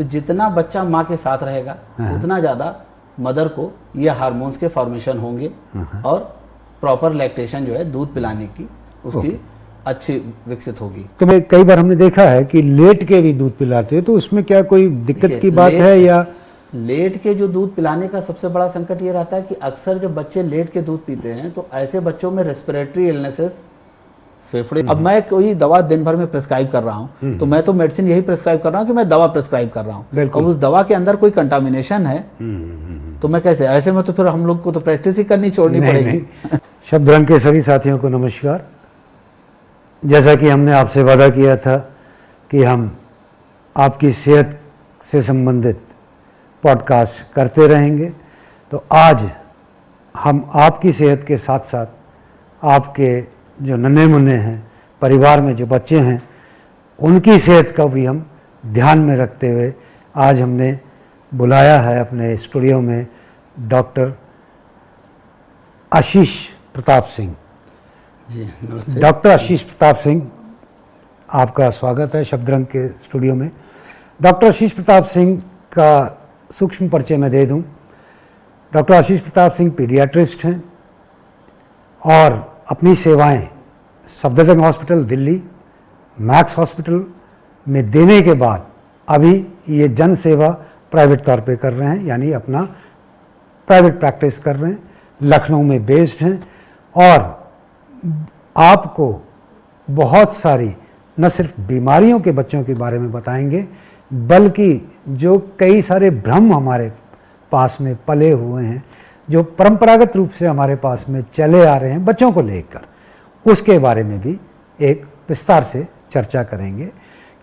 तो जितना बच्चा माँ के साथ रहेगा उतना ज़्यादा मदर को ये हार्मोन्स के फॉर्मेशन होंगे और प्रॉपर लैक्टेशन जो है दूध पिलाने की उसकी अच्छी विकसित होगी। तो मैं कई बार हमने देखा है कि लेट के भी दूध पिलाते हैं, तो उसमें क्या कोई दिक्कत की बात है? या लेट के जो दूध पिलाने का सबसे बड़ा संकट ये रहता है कि अक्सर जब बच्चे लेट के दूध पीते हैं तो ऐसे बच्चों में रेस्पिरेटरी इलनेसेस, फेफड़े, अब मैं कोई दवा दिन भर में प्रिस्क्राइब कर रहा हूँ तो मैं तो मेडिसिन यही प्रिस्क्राइब कर रहा हूँ कि मैं दवा प्रिस्क्राइब कर रहा हूँ, अब उस दवा के अंदर कोई कंटामिनेशन है तो मैं कैसे, ऐसे में तो फिर हम लोग को तो प्रैक्टिस ही करनी छोड़नी पड़ेगी। शब्द रंग के सभी साथियों को नमस्कार। जैसा कि हमने आपसे वादा किया था कि हम आपकी सेहत से संबंधित पॉडकास्ट करते रहेंगे, तो आज हम आपकी सेहत के साथ साथ आपके जो नन्हे मुन्ने हैं, परिवार में जो बच्चे हैं, उनकी सेहत का भी हम ध्यान में रखते हुए आज हमने बुलाया है अपने स्टूडियो में डॉक्टर आशीष प्रताप सिंह जी। नमस्ते डॉक्टर आशीष प्रताप सिंह, आपका स्वागत है शब्दरंग के स्टूडियो में। डॉक्टर आशीष प्रताप सिंह का सूक्ष्म परिचय मैं दे दूं। डॉक्टर आशीष प्रताप सिंह पीडियाट्रिस्ट हैं और अपनी सेवाएं Safdarjung hospital Delhi, max hospital में देने के बाद अभी ये जन सेवा प्राइवेट तौर पे कर रहे हैं, यानी अपना प्राइवेट प्रैक्टिस कर रहे हैं, लखनऊ में बेस्ड हैं और आपको बहुत सारी न सिर्फ बीमारियों के बच्चों के बारे में बताएंगे, बल्कि जो कई सारे भ्रम हमारे पास में पले हुए हैं, जो परंपरागत रूप से हमारे पास में चले आ रहे हैं बच्चों को लेकर, उसके बारे में भी एक विस्तार से चर्चा करेंगे।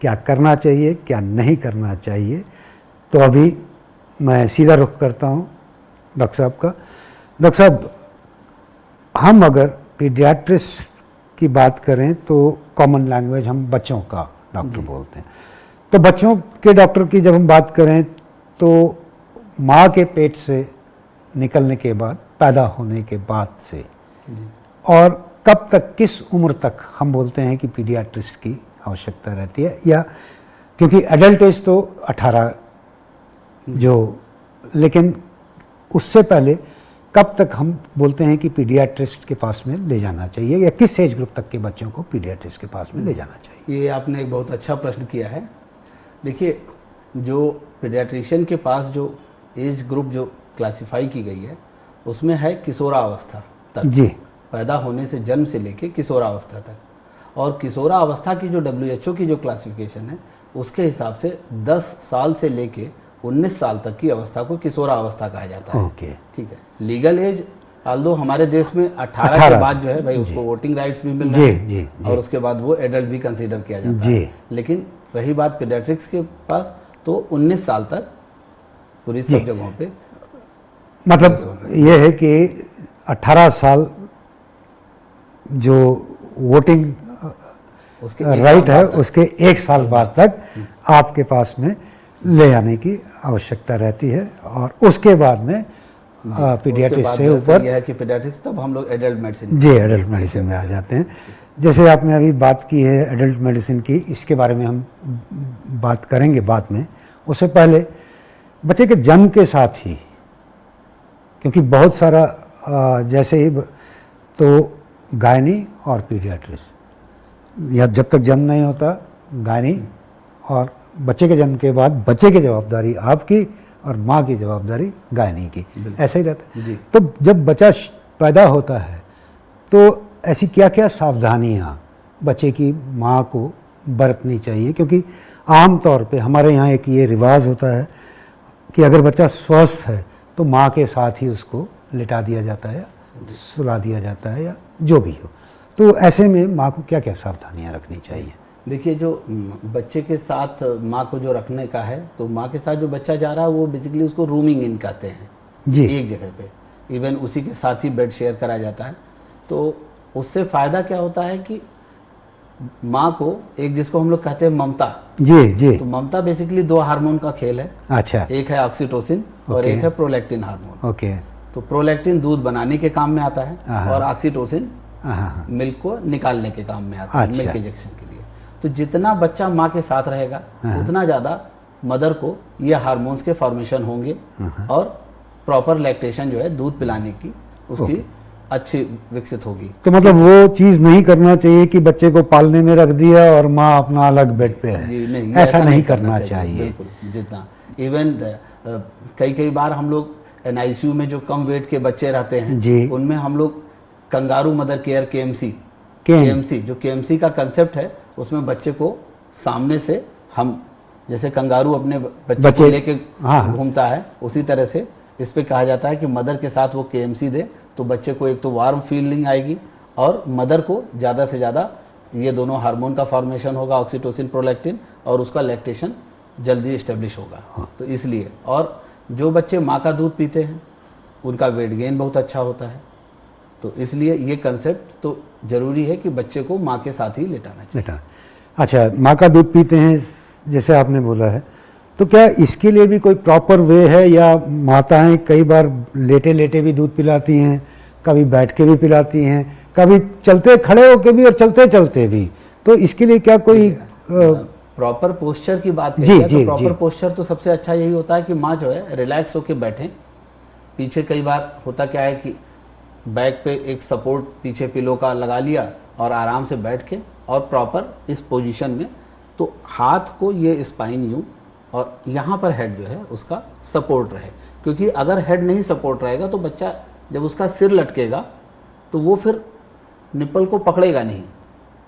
क्या करना चाहिए, क्या नहीं करना चाहिए। तो अभी मैं सीधा रुख करता हूँ डॉक्टर साहब का। डॉक्टर साहब, हम अगर पीडियाट्रिस्ट की बात करें तो कॉमन लैंग्वेज हम बच्चों का डॉक्टर बोलते हैं, तो बच्चों के डॉक्टर की जब हम बात करें तो माँ के पेट से निकलने के बाद, पैदा होने के बाद से, और कब तक, किस उम्र तक हम बोलते हैं कि पीडियाट्रिस्ट की आवश्यकता रहती है, या क्योंकि एडल्ट एज तो 18 जो, लेकिन उससे पहले कब तक हम बोलते हैं कि पीडियाट्रिस्ट के पास में ले जाना चाहिए, या किस एज ग्रुप तक के बच्चों को पीडियाट्रिस्ट के पास में ले जाना चाहिए? ये आपने एक बहुत अच्छा प्रश्न किया है। देखिए, जो पीडियाट्रिशियन के पास जो एज ग्रुप जो क्लासिफाई की गई है उसमें है किशोरावस्था तक जी, पैदा होने से, जन्म से लेके किशोरावस्था तक। और किशोरावस्था की जो WHO की जो क्लासिफिकेशन है उसके हिसाब से 10 साल से लेके 19 साल तक की अवस्था को किशोरावस्था कहा जाता है। ओके, ठीक है। लीगल एज आल्दो हमारे देश में 18 के बाद जो है भाई उसको वोटिंग राइट्स भी मिल रहे हैं और उसके बाद वो एडल्ट भी कंसीडर किया जाता है। लेकिन रही बात पीडियाट्रिक्स के पास तो 19 साल तक पूरी सब जगहों पे, मतलब ये है कि 18 साल जो वोटिंग उसके राइट है उसके 1 साल बाद तक आपके पास में ले आने की आवश्यकता रहती है, और उसके बाद में पीडियाट्रिक्स से ऊपर यह है कि पीडियाट्रिक्स, तब हम लोग एडल्ट मेडिसिन जी, एडल्ट मेडिसिन में आ जाते हैं। जैसे आपने अभी बात की है एडल्ट मेडिसिन की, इसके बारे में हम बात करेंगे बाद में। उससे पहले बच्चे के जन्म के साथ ही, क्योंकि बहुत सारा जैसे ही तो गायनी और पीडियाट्रिस्ट, या जब तक जन्म नहीं होता गायनी, और बच्चे के जन्म के बाद बच्चे की जवाबदारी आपकी और माँ की जवाबदारी गायनी की, ऐसा ही रहता है। तो जब बच्चा पैदा होता है तो ऐसी क्या क्या सावधानियाँ बच्चे की माँ को बरतनी चाहिए? क्योंकि आम तौर पे हमारे यहाँ एक ये रिवाज होता है कि अगर बच्चा स्वस्थ है तो माँ के साथ ही उसको लिटा दिया जाता है, सुला दिया जाता है, या जो भी हो। तो ऐसे में माँ को क्या क्या सावधानियाँ रखनी चाहिए? देखिए, जो बच्चे के साथ माँ को जो रखने का है, तो माँ के साथ जो बच्चा जा रहा है वो बेसिकली उसको रूमिंग इन कहते हैं जी, एक जगह पे, इवन उसी के साथ ही बेड शेयर करा जाता है। तो उससे फ़ायदा क्या होता है कि माँ को एक, जिसको हम लोग कहते हैं ममता, जी जी, तो ममता बेसिकली 2 हार्मोन का खेल है। अच्छा, एक है ऑक्सीटोसिन और एक है प्रोलैक्टिन हार्मोन। ओके, तो प्रोलैक्टिन दूध बनाने के काम में आता है और ऑक्सीटोसिन हाँ, मिल्क को निकालने के काम में आता है, अच्छा। मिल्क इंजेक्शन के लिए। तो जितना बच्चा माँ के साथ रहेगा उतना ज़्यादा मदर को ये हार्मोन्स के फॉर्मेशन होंगे और प्रॉपर लैक्टेशन जो है दूध पिलाने की उसकी अच्छी विकसित होगी। तो मतलब वो चीज़ नहीं करना चाहिए कि बच्चे को पालने में रख दिया और माँ अपना अलग बेड पे है। जी नहीं, ऐसा नहीं करना चाहिए। बिल्कुल। जितना इवन कई बार हम लोग NICU में जो कम वेट के बच्चे रहते हैं उनमें हम लोग कंगारू मदर केयर KMC जो KMC का कंसेप्ट है उसमें बच्चे को सामने से हम जैसे कंगारू अपने बच्चे को लेके घूमता है उसी तरह से इस पे कहा जाता है कि मदर के साथ वो KMC दे तो बच्चे को एक तो वार्म फीलिंग आएगी और मदर को ज़्यादा से ज़्यादा ये दोनों हार्मोन का फॉर्मेशन होगा, ऑक्सीटोसिन, प्रोलैक्टिन, और उसका लैक्टेशन जल्दी इस्टेब्लिश होगा। तो इसलिए, और जो बच्चे माँ का दूध पीते हैं उनका वेट गेन बहुत अच्छा होता है। तो इसलिए ये कंसेप्ट तो ज़रूरी है कि बच्चे को माँ के साथ ही लेटाना चाहिए। अच्छा, माँ का दूध पीते हैं जैसे आपने बोला है, तो क्या इसके लिए भी कोई प्रॉपर वे है, या माताएं कई बार लेटे लेटे भी दूध पिलाती हैं, कभी बैठ के भी पिलाती हैं, कभी चलते खड़े होके भी और चलते चलते भी, तो इसके लिए क्या कोई प्रॉपर पोस्चर की बात करें तो प्रॉपर पोस्चर तो सबसे अच्छा यही होता है कि माँ जो है रिलैक्स होके बैठें। पीछे कई बार होता क्या है कि बैक पे एक सपोर्ट पीछे पिलो का लगा लिया और आराम से बैठ के और प्रॉपर इस पोजीशन में, तो हाथ को ये स्पाइन यूँ और यहाँ पर हेड जो है उसका सपोर्ट रहे, क्योंकि अगर हेड नहीं सपोर्ट रहेगा तो बच्चा जब उसका सिर लटकेगा तो वो फिर निप्पल को पकड़ेगा नहीं,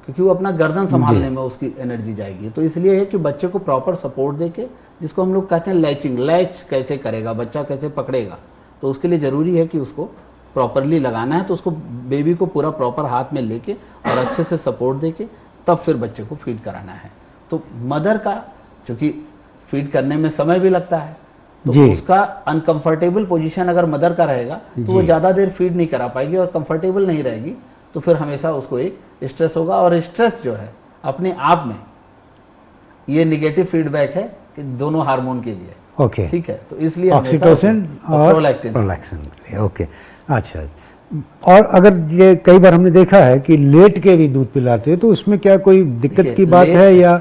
क्योंकि वो अपना गर्दन संभालने में उसकी एनर्जी जाएगी। तो इसलिए है कि बच्चे को प्रॉपर सपोर्ट देके, जिसको हम लोग कहते हैं लैचिंग, लैच कैसे करेगा बच्चा, कैसे पकड़ेगा, तो उसके लिए ज़रूरी है कि उसको प्रॉपरली लगाना है। तो उसको बेबी को पूरा प्रॉपर हाथ में लेके और अच्छे से सपोर्ट देके तब फिर बच्चे को फीड कराना है। तो मदर का चूँकि फीड करने में समय भी लगता है, तो उसका अनकंफर्टेबल पोजीशन अगर मदर का रहेगा तो वो ज़्यादा देर फीड नहीं करा पाएगी और कंफर्टेबल नहीं रहेगी, तो फिर हमेशा उसको एक स्ट्रेस होगा। और स्ट्रेस जो है अपने आप में ये निगेटिव फीडबैक है कि दोनों हार्मोन के लिए। ओके, ठीक है, तो इसलिए ऑक्सीटोसिन और प्रोलैक्टिन। ओके, अच्छा। और अगर ये कई बार हमने देखा है कि लेट के भी दूध पिलाते हैं, तो उसमें क्या कोई दिक्कत की बात है? या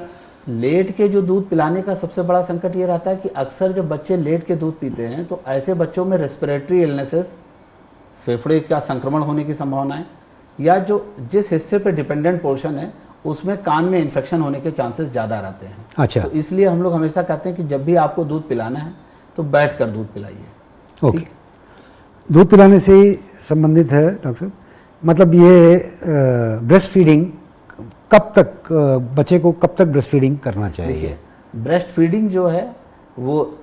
लेट के जो दूध पिलाने का सबसे बड़ा संकट ये रहता है कि अक्सर जब बच्चे लेट के दूध पीते हैं तो ऐसे बच्चों में रेस्पिरेटरी इलनेसेस, फेफड़े का संक्रमण होने की संभावना है, या जो जिस हिस्से पे डिपेंडेंट पोर्शन है उसमें कान में इन्फेक्शन होने के चांसेस ज़्यादा रहते हैं। अच्छा, तो इसलिए हम लोग हमेशा कहते हैं कि जब भी आपको दूध पिलाना है तो बैठ कर दूध पिलाइए। ओके, दूध पिलाने से ही संबंधित है डॉक्टर साहब, मतलब ये ब्रेस्ट फीडिंग कब तक, बच्चे को कब तक ब्रेस्ट फीडिंग करना चाहिए? देखिए, ब्रेस्ट फीडिंग जो है वो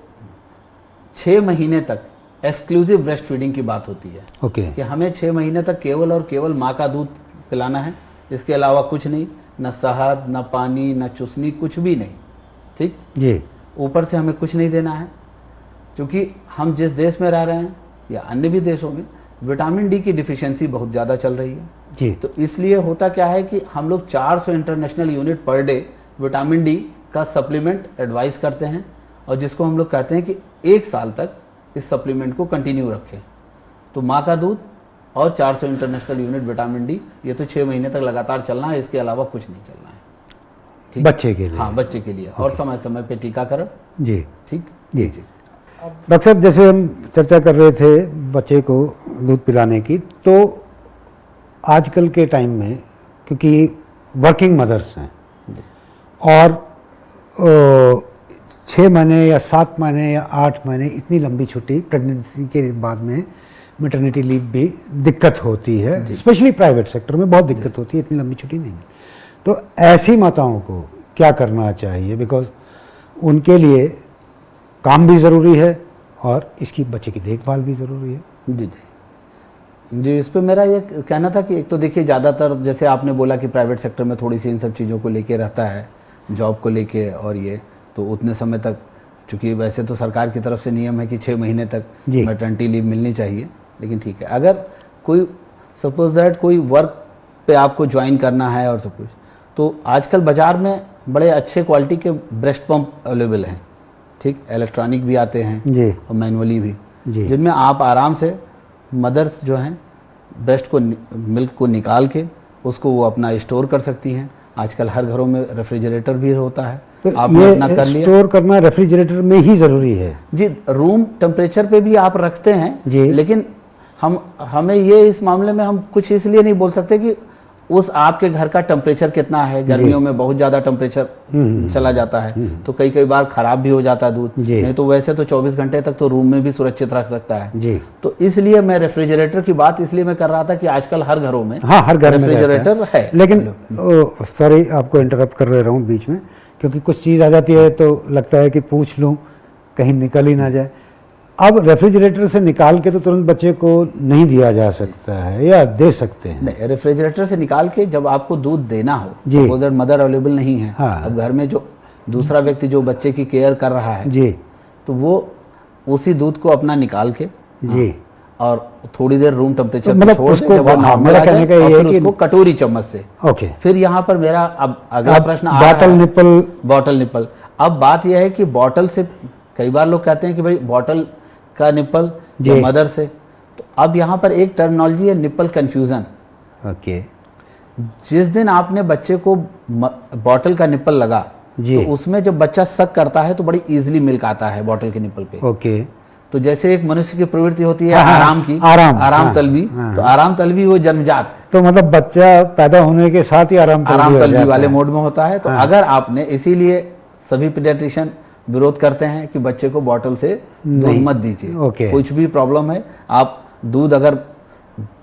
6 महीने तक एक्सक्लूसिव ब्रेस्ट फीडिंग की बात होती है। ओके, कि हमें 6 महीने तक केवल और केवल माँ का दूध पिलाना है, इसके अलावा कुछ नहीं, न शहद, न पानी, न चूसनी, कुछ भी नहीं। ठीक जी, ऊपर से हमें कुछ नहीं देना है, क्योंकि हम जिस देश में रह रहे हैं या अन्य भी देशों में विटामिन डी की डिफिशियंसी बहुत ज़्यादा चल रही है जी। तो इसलिए होता क्या है कि हम लोग 400 international unit per day vitamin D का सप्लीमेंट एडवाइस करते हैं, और जिसको हम लोग कहते हैं कि 1 साल तक इस सप्लीमेंट को कंटिन्यू रखें। तो माँ का दूध और 400 इंटरनेशनल यूनिट विटामिन डी, ये तो 6 महीने तक लगातार चलना है, इसके अलावा कुछ नहीं चलना है। ठीक, बच्चे के लिए? हाँ, बच्चे के लिए। और समय समय पे टीकाकरण। जी, ठीक जी जी। डॉक्टर साहब, जैसे हम चर्चा कर रहे थे बच्चे को दूध पिलाने की, तो आजकल के टाइम में क्योंकि वर्किंग मदर्स हैं और 6 महीने या 7 महीने या 8 महीने इतनी लंबी छुट्टी प्रेगनेंसी के बाद में मैटरनिटी लीव भी दिक्कत होती है, स्पेशली प्राइवेट सेक्टर में बहुत दिक्कत होती है, इतनी लंबी छुट्टी नहीं। तो ऐसी माताओं को क्या करना चाहिए? बिकॉज उनके लिए काम भी ज़रूरी है और इसकी बच्चे की देखभाल भी ज़रूरी है। जी जी जी, इस पर मेरा ये कहना था कि एक तो देखिए, ज़्यादातर जैसे आपने बोला कि प्राइवेट सेक्टर में थोड़ी सी इन सब चीज़ों को लेके रहता है, जॉब को लेके, और ये तो उतने समय तक, चूँकि वैसे तो सरकार की तरफ से नियम है कि 6 महीने तक मैटरनिटी लीव मिलनी चाहिए, लेकिन ठीक है, अगर कोई सपोज दैट कोई वर्क पे आपको ज्वाइन करना है और सब कुछ, तो आजकल बाज़ार में बड़े अच्छे क्वालिटी के ब्रेस्ट पंप अवेलेबल हैं। ठीक, इलेक्ट्रॉनिक भी आते हैं जी, और मैनुअली भी, जिनमें आप आराम से मदर्स जो हैं ब्रेस्ट को, मिल्क को निकाल के उसको वो अपना स्टोर कर सकती हैं। आजकल हर घरों में रेफ्रिजरेटर भी होता है, तो आपने ये अपना कर लिया। स्टोर करना रेफ्रिजरेटर में ही ज़रूरी है जी, रूम टेम्परेचर पे भी आप रखते हैं जी। लेकिन हमें ये इस मामले में हम कुछ इसलिए नहीं बोल सकते कि उस आपके घर का टेम्परेचर कितना है। गर्मियों में बहुत ज़्यादा टेम्परेचर चला जाता है तो कई कई बार ख़राब भी हो जाता है दूध। नहीं तो वैसे तो 24 घंटे तक तो रूम में भी सुरक्षित रख सकता है जी। तो इसलिए मैं रेफ्रिजरेटर की बात इसलिए मैं कर रहा था कि आजकल हर घरों में हाँ, हर घर में रेफ्रिजरेटर है। लेकिन सॉरी आपको इंटरप्ट कर रहा हूँ बीच में, क्योंकि कुछ चीज़ आ जाती है तो लगता है कि पूछ लूँ, कहीं निकल ही ना जाए। अब रेफ्रिजरेटर से निकाल के तो तुरंत बच्चे को नहीं दिया जा सकता है या दे सकते हैं? नहीं, रेफ्रिजरेटर से निकाल के जब आपको दूध देना हो, जी। सपोज मदर अवेलेबल नहीं है, हाँ। अब घर में जो दूसरा व्यक्ति जो बच्चे की केयर कर रहा है जी तो वो उसी दूध को अपना निकाल के जी और थोड़ी देर रूम टेम्परेचर तो पे मतलब छोड़ उसको दें, जब वो नॉर्मल मेरा आ कहने जाए, का और ये फिर है कि उसको कटोरी चम्मच से। ओके। फिर यहाँ पर मेरा अब अगला प्रश्न आ बॉटल रहा है, निपल। Bottle nipple. अब बात यह है कि बॉटल से कई बार लोग कहते हैं कि भाई बॉटल का निपल या मदर से, तो अब यहाँ पर एक टर्मिनोलॉजी है निपल कंफ्यूजन। ओके। जिस दिन आपने बच्चे को बॉटल का निपल लगा तो उसमें जब बच्चा सक करता है तो बड़ी इजीली मिल्क आता है बॉटल के निपल पे। ओके। तो जैसे एक मनुष्य की प्रवृत्ति होती है हाँ, आराम की, आराम तलबी, तो आराम तलबी वो जन्मजात है, तो मतलब बच्चा पैदा होने के साथ ही आराम तलबी वाले मोड में होता है। तो अगर आपने, इसीलिए सभी पीडियाट्रिशियन विरोध करते हैं कि बच्चे को बॉटल से दूध मत दीजिए। कुछ भी प्रॉब्लम है, आप दूध अगर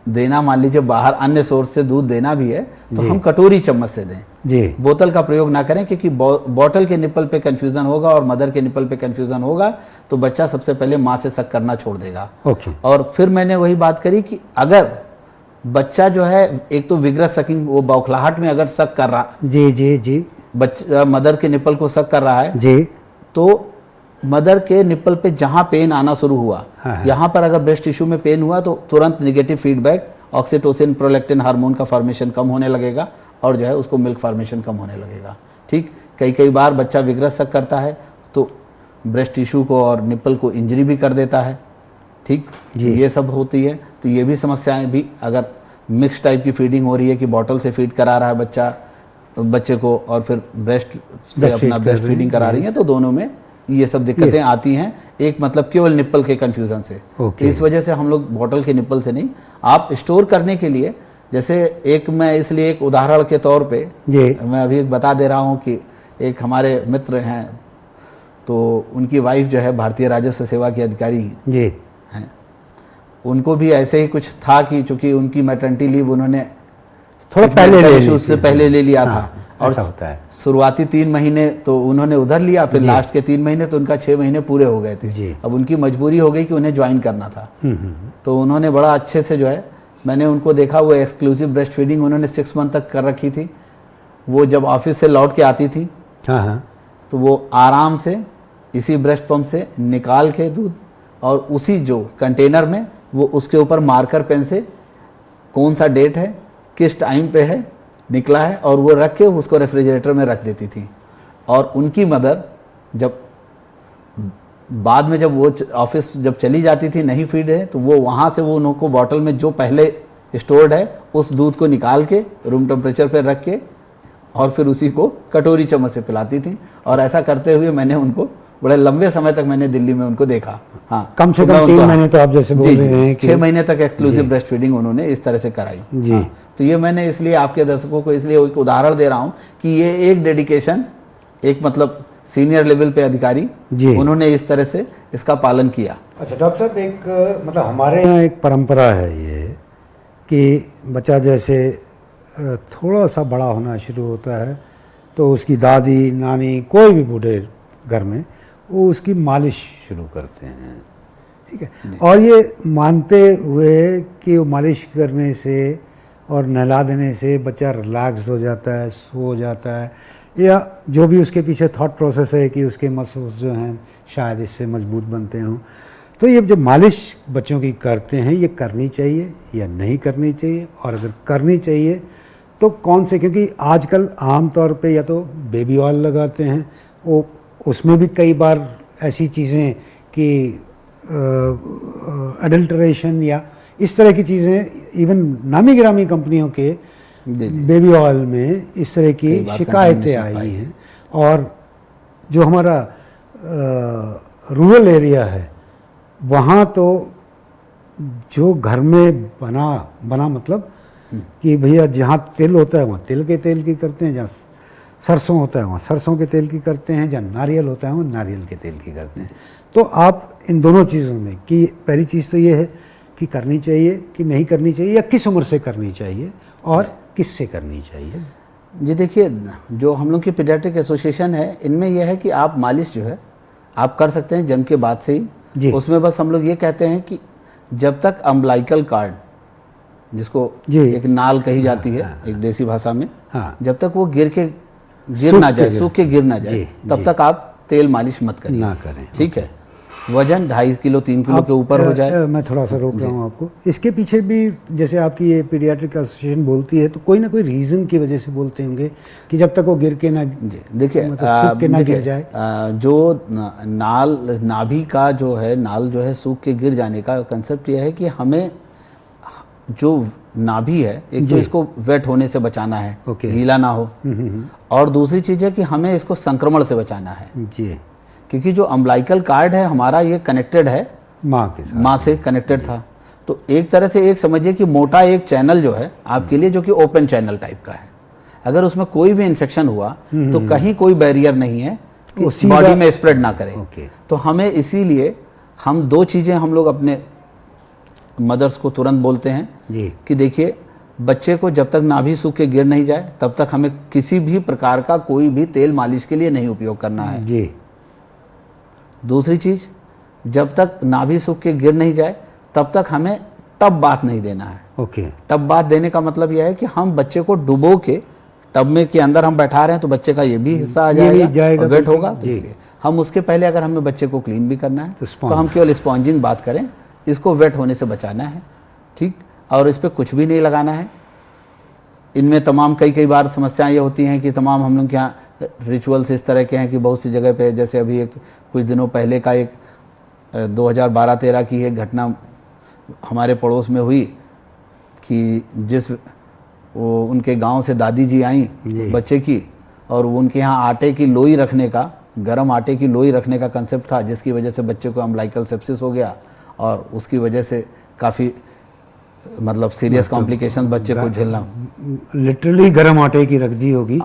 देना, मान लीजिए बाहर अन्य सोर्स से दूध देना भी है तो हम कटोरी चम्मच से दें जी। बोतल का प्रयोग ना करें, क्योंकि बॉटल के निपल पे कंफ्यूजन होगा और मदर के निपल पे कंफ्यूजन होगा तो बच्चा सबसे पहले माँ से सक करना छोड़ देगा। और फिर मैंने वही बात करी कि अगर बच्चा जो है एक तो विग्रस सकिंग, वो बौखलाहट में अगर सक कर रहा, जी जी जी, बच्चा मदर के निपल को सक कर रहा है जी, तो मदर के निपल पे जहां पेन आना शुरू हुआ, यहाँ पर अगर ब्रेस्ट टिश्यू में पेन हुआ तो तुरंत negative feedback, oxytocin prolactin hormone का फॉर्मेशन कम होने लगेगा और जो है उसको मिल्क फॉर्मेशन कम होने लगेगा। ठीक, कई बार बच्चा विग्रस सक करता है तो ब्रेस्ट टिश्यू को और निपल को इंजरी भी कर देता है। ठीक, ये सब होती है। तो ये भी समस्याएं भी, अगर मिक्स टाइप की फीडिंग हो रही है कि बॉटल से फीड करा रहा है बच्चे को और फिर ब्रेस्ट से अपना ब्रेस्ट फीडिंग करा रही है, तो दोनों में ये सब दिक्कतें आती हैं। एक मतलब केवल निप्पल के कंफ्यूजन से। इस वजह से हम लोग बॉटल के निप्पल से नहीं, आप स्टोर करने के लिए, जैसे एक मैं इसलिए एक उदाहरण के तौर पे मैं अभी एक बता दे रहा हूँ कि एक हमारे मित्र हैं, तो उनकी वाइफ जो है भारतीय राजस्व सेवा की अधिकारी हैं। उनको भी ऐसे ही कुछ था कि चूंकि उनकी मैटरनिटी लीव उन्होंने थोड़ा पहले ले लिया था, और शुरुआती 3 महीने तो उन्होंने उधर लिया, फिर लास्ट के 3 महीने तो उनका 6 महीने पूरे हो गए थे। अब उनकी मजबूरी हो गई कि उन्हें ज्वाइन करना था, तो उन्होंने बड़ा अच्छे से जो है, मैंने उनको देखा, वो एक्सक्लूसिव ब्रेस्ट फीडिंग उन्होंने 6 मंथ तक कर रखी थी। वो जब ऑफिस से लौट के आती थी तो वो आराम से इसी ब्रेस्ट पंप से निकाल के दूध, और उसी जो कंटेनर में वो उसके ऊपर मार्कर पेन से कौन सा डेट है, किस टाइम पे है, निकला है, और वो रख के उसको रेफ्रिजरेटर में रख देती थी। और उनकी मदर जब बाद में जब वो ऑफिस जब चली जाती थी, नहीं फीड है, तो वो वहाँ से वो उनको बॉटल में जो पहले स्टोर्ड है उस दूध को निकाल के रूम टेम्परेचर पर रख के और फिर उसी को कटोरी चम्मच से पिलाती थी। और ऐसा करते हुए मैंने उनको बड़े लंबे समय तक मैंने दिल्ली में उनको देखा। हाँ, कम से कम 3 महीने तो आप जैसे बोल रहे हैं कि 6 महीने तक एक्सक्लूसिव ब्रेस्ट फीडिंग उन्होंने इस तरह से कराई। हाँ, तो ये मैंने इसलिए आपके दर्शकों को इसलिए एक उदाहरण दे रहा हूँ कि ये एक डेडिकेशन, एक मतलब सीनियर लेवल पे अधिकारी, उन्होंने इस तरह से इसका पालन किया। अच्छा डॉक्टर साहब, एक मतलब हमारे यहाँ एक परंपरा है ये कि बच्चा जैसे थोड़ा सा बड़ा होना शुरू होता है तो उसकी दादी नानी कोई भी बूढ़े घर में वो उसकी मालिश शुरू करते हैं, ठीक है, और ये मानते हुए कि वो मालिश करने से और नहला देने से बच्चा रिलैक्स हो जाता है, सो जाता है, या जो भी उसके पीछे थॉट प्रोसेस है कि उसके मसल्स जो हैं शायद इससे मजबूत बनते हों। तो ये जो मालिश बच्चों की करते हैं, ये करनी चाहिए या नहीं करनी चाहिए, और अगर करनी चाहिए तो कौन से, क्योंकि आजकल आम तौर पे या तो बेबी ऑयल लगाते हैं, वो उसमें भी कई बार ऐसी चीज़ें कि एडल्ट्रेशन या इस तरह की चीज़ें, इवन नामी गिरामी कंपनियों के बेबी ऑयल में इस तरह की शिकायतें आई हैं। और जो हमारा रूरल एरिया है वहाँ तो जो घर में बना मतलब कि भैया जहाँ तेल होता है वहाँ तिल के तेल की करते हैं, जहाँ सरसों होता है वहाँ सरसों के तेल की करते हैं, जहाँ नारियल होता है वहाँ नारियल के तेल की करते हैं। तो आप इन दोनों चीज़ों में कि पहली चीज़ तो ये है कि करनी चाहिए कि नहीं करनी चाहिए, या किस उम्र से करनी चाहिए और किससे करनी चाहिए? जी देखिए, जो हम लोग की पीडियाट्रिक एसोसिएशन है इनमें यह है कि आप मालिश जो है आप कर सकते हैं जन्म के बाद से ही। उसमें बस हम लोग ये कहते हैं कि जब तक अम्बलाइकल कार्ड, जिसको एक नाल कही जाती है एक देसी भाषा में, जब तक वो गिर ना जाए, सूख के गिर ना जाए, तब तक आप तेल मालिश मत करिए, ना करें। ठीक है, वजन 2.5 किलो 3 किलो के ऊपर हो जाए। मैं थोड़ा सा रोक रहा हूँ आपको, इसके पीछे भी जैसे आपकी ये पीडियाट्रिक एसोसिएशन बोलती है तो कोई ना कोई रीज़न की वजह से बोलते होंगे कि जब तक वो गिर के ना, देखिए सूख के ना गिर जाए। जो नाभि का जो है नाल जो है सूख के गिर जाने का कंसेप्ट यह है कि हमें जो नाभि है एक तो इसको वेट होने से बचाना है, गीला ना हो, और दूसरी चीज़ है कि हमें इसको संक्रमण से बचाना है जी, क्योंकि जो अम्बलाइकल कार्ड है हमारा ये कनेक्टेड है माँ के साथ, माँ से कनेक्टेड था। तो एक तरह से एक समझिए कि मोटा एक चैनल जो है आपके लिए, जो कि ओपन चैनल टाइप का है, अगर उसमें कोई भी इन्फेक्शन हुआ तो कहीं कोई बैरियर नहीं है कि बॉडी में स्प्रेड ना करे। तो हमें इसीलिए हम 2 चीज़ें हम लोग अपने मदर्स को तुरंत बोलते हैं जी, कि देखिए बच्चे को जब तक नाभि सूख के गिर नहीं जाए तब तक हमें किसी भी प्रकार का कोई भी तेल मालिश के लिए नहीं उपयोग करना है जी। दूसरी चीज़, जब तक नाभि सूख के गिर नहीं जाए तब तक हमें टब बाथ नहीं देना है। टब बाथ देने का मतलब यह है कि हम बच्चे को डुबो के टब में के अंदर हम बैठा रहे हैं तो बच्चे का ये भी हिस्सा आ जाएगा, वेट होगा। तो हम उसके पहले अगर हमें बच्चे को क्लीन भी करना है तो हम केवल स्पॉन्जिंग बात करें, इसको वेट होने से बचाना है, ठीक, और इस पर कुछ भी नहीं लगाना है। इनमें तमाम कई बार समस्याएं ये होती हैं कि तमाम हम लोग के यहाँ रिचुअल्स इस तरह के हैं कि बहुत सी जगह पे, जैसे अभी एक कुछ दिनों पहले का एक 2012-13 की एक घटना हमारे पड़ोस में हुई कि वो उनके गांव से दादी जी आई बच्चे की, और वो उनके यहाँ आटे की लोई रखने का, गर्म आटे की लोई रखने का कंसेप्ट था, जिसकी वजह से बच्चे को अम्बलाइकल सेप्सिस हो गया और उसकी वजह से काफ़ी मतलब सीरियस कॉम्प्लिकेशन बच्चे को झेलना। लिटरली गर्म आटे की रख दी होगी,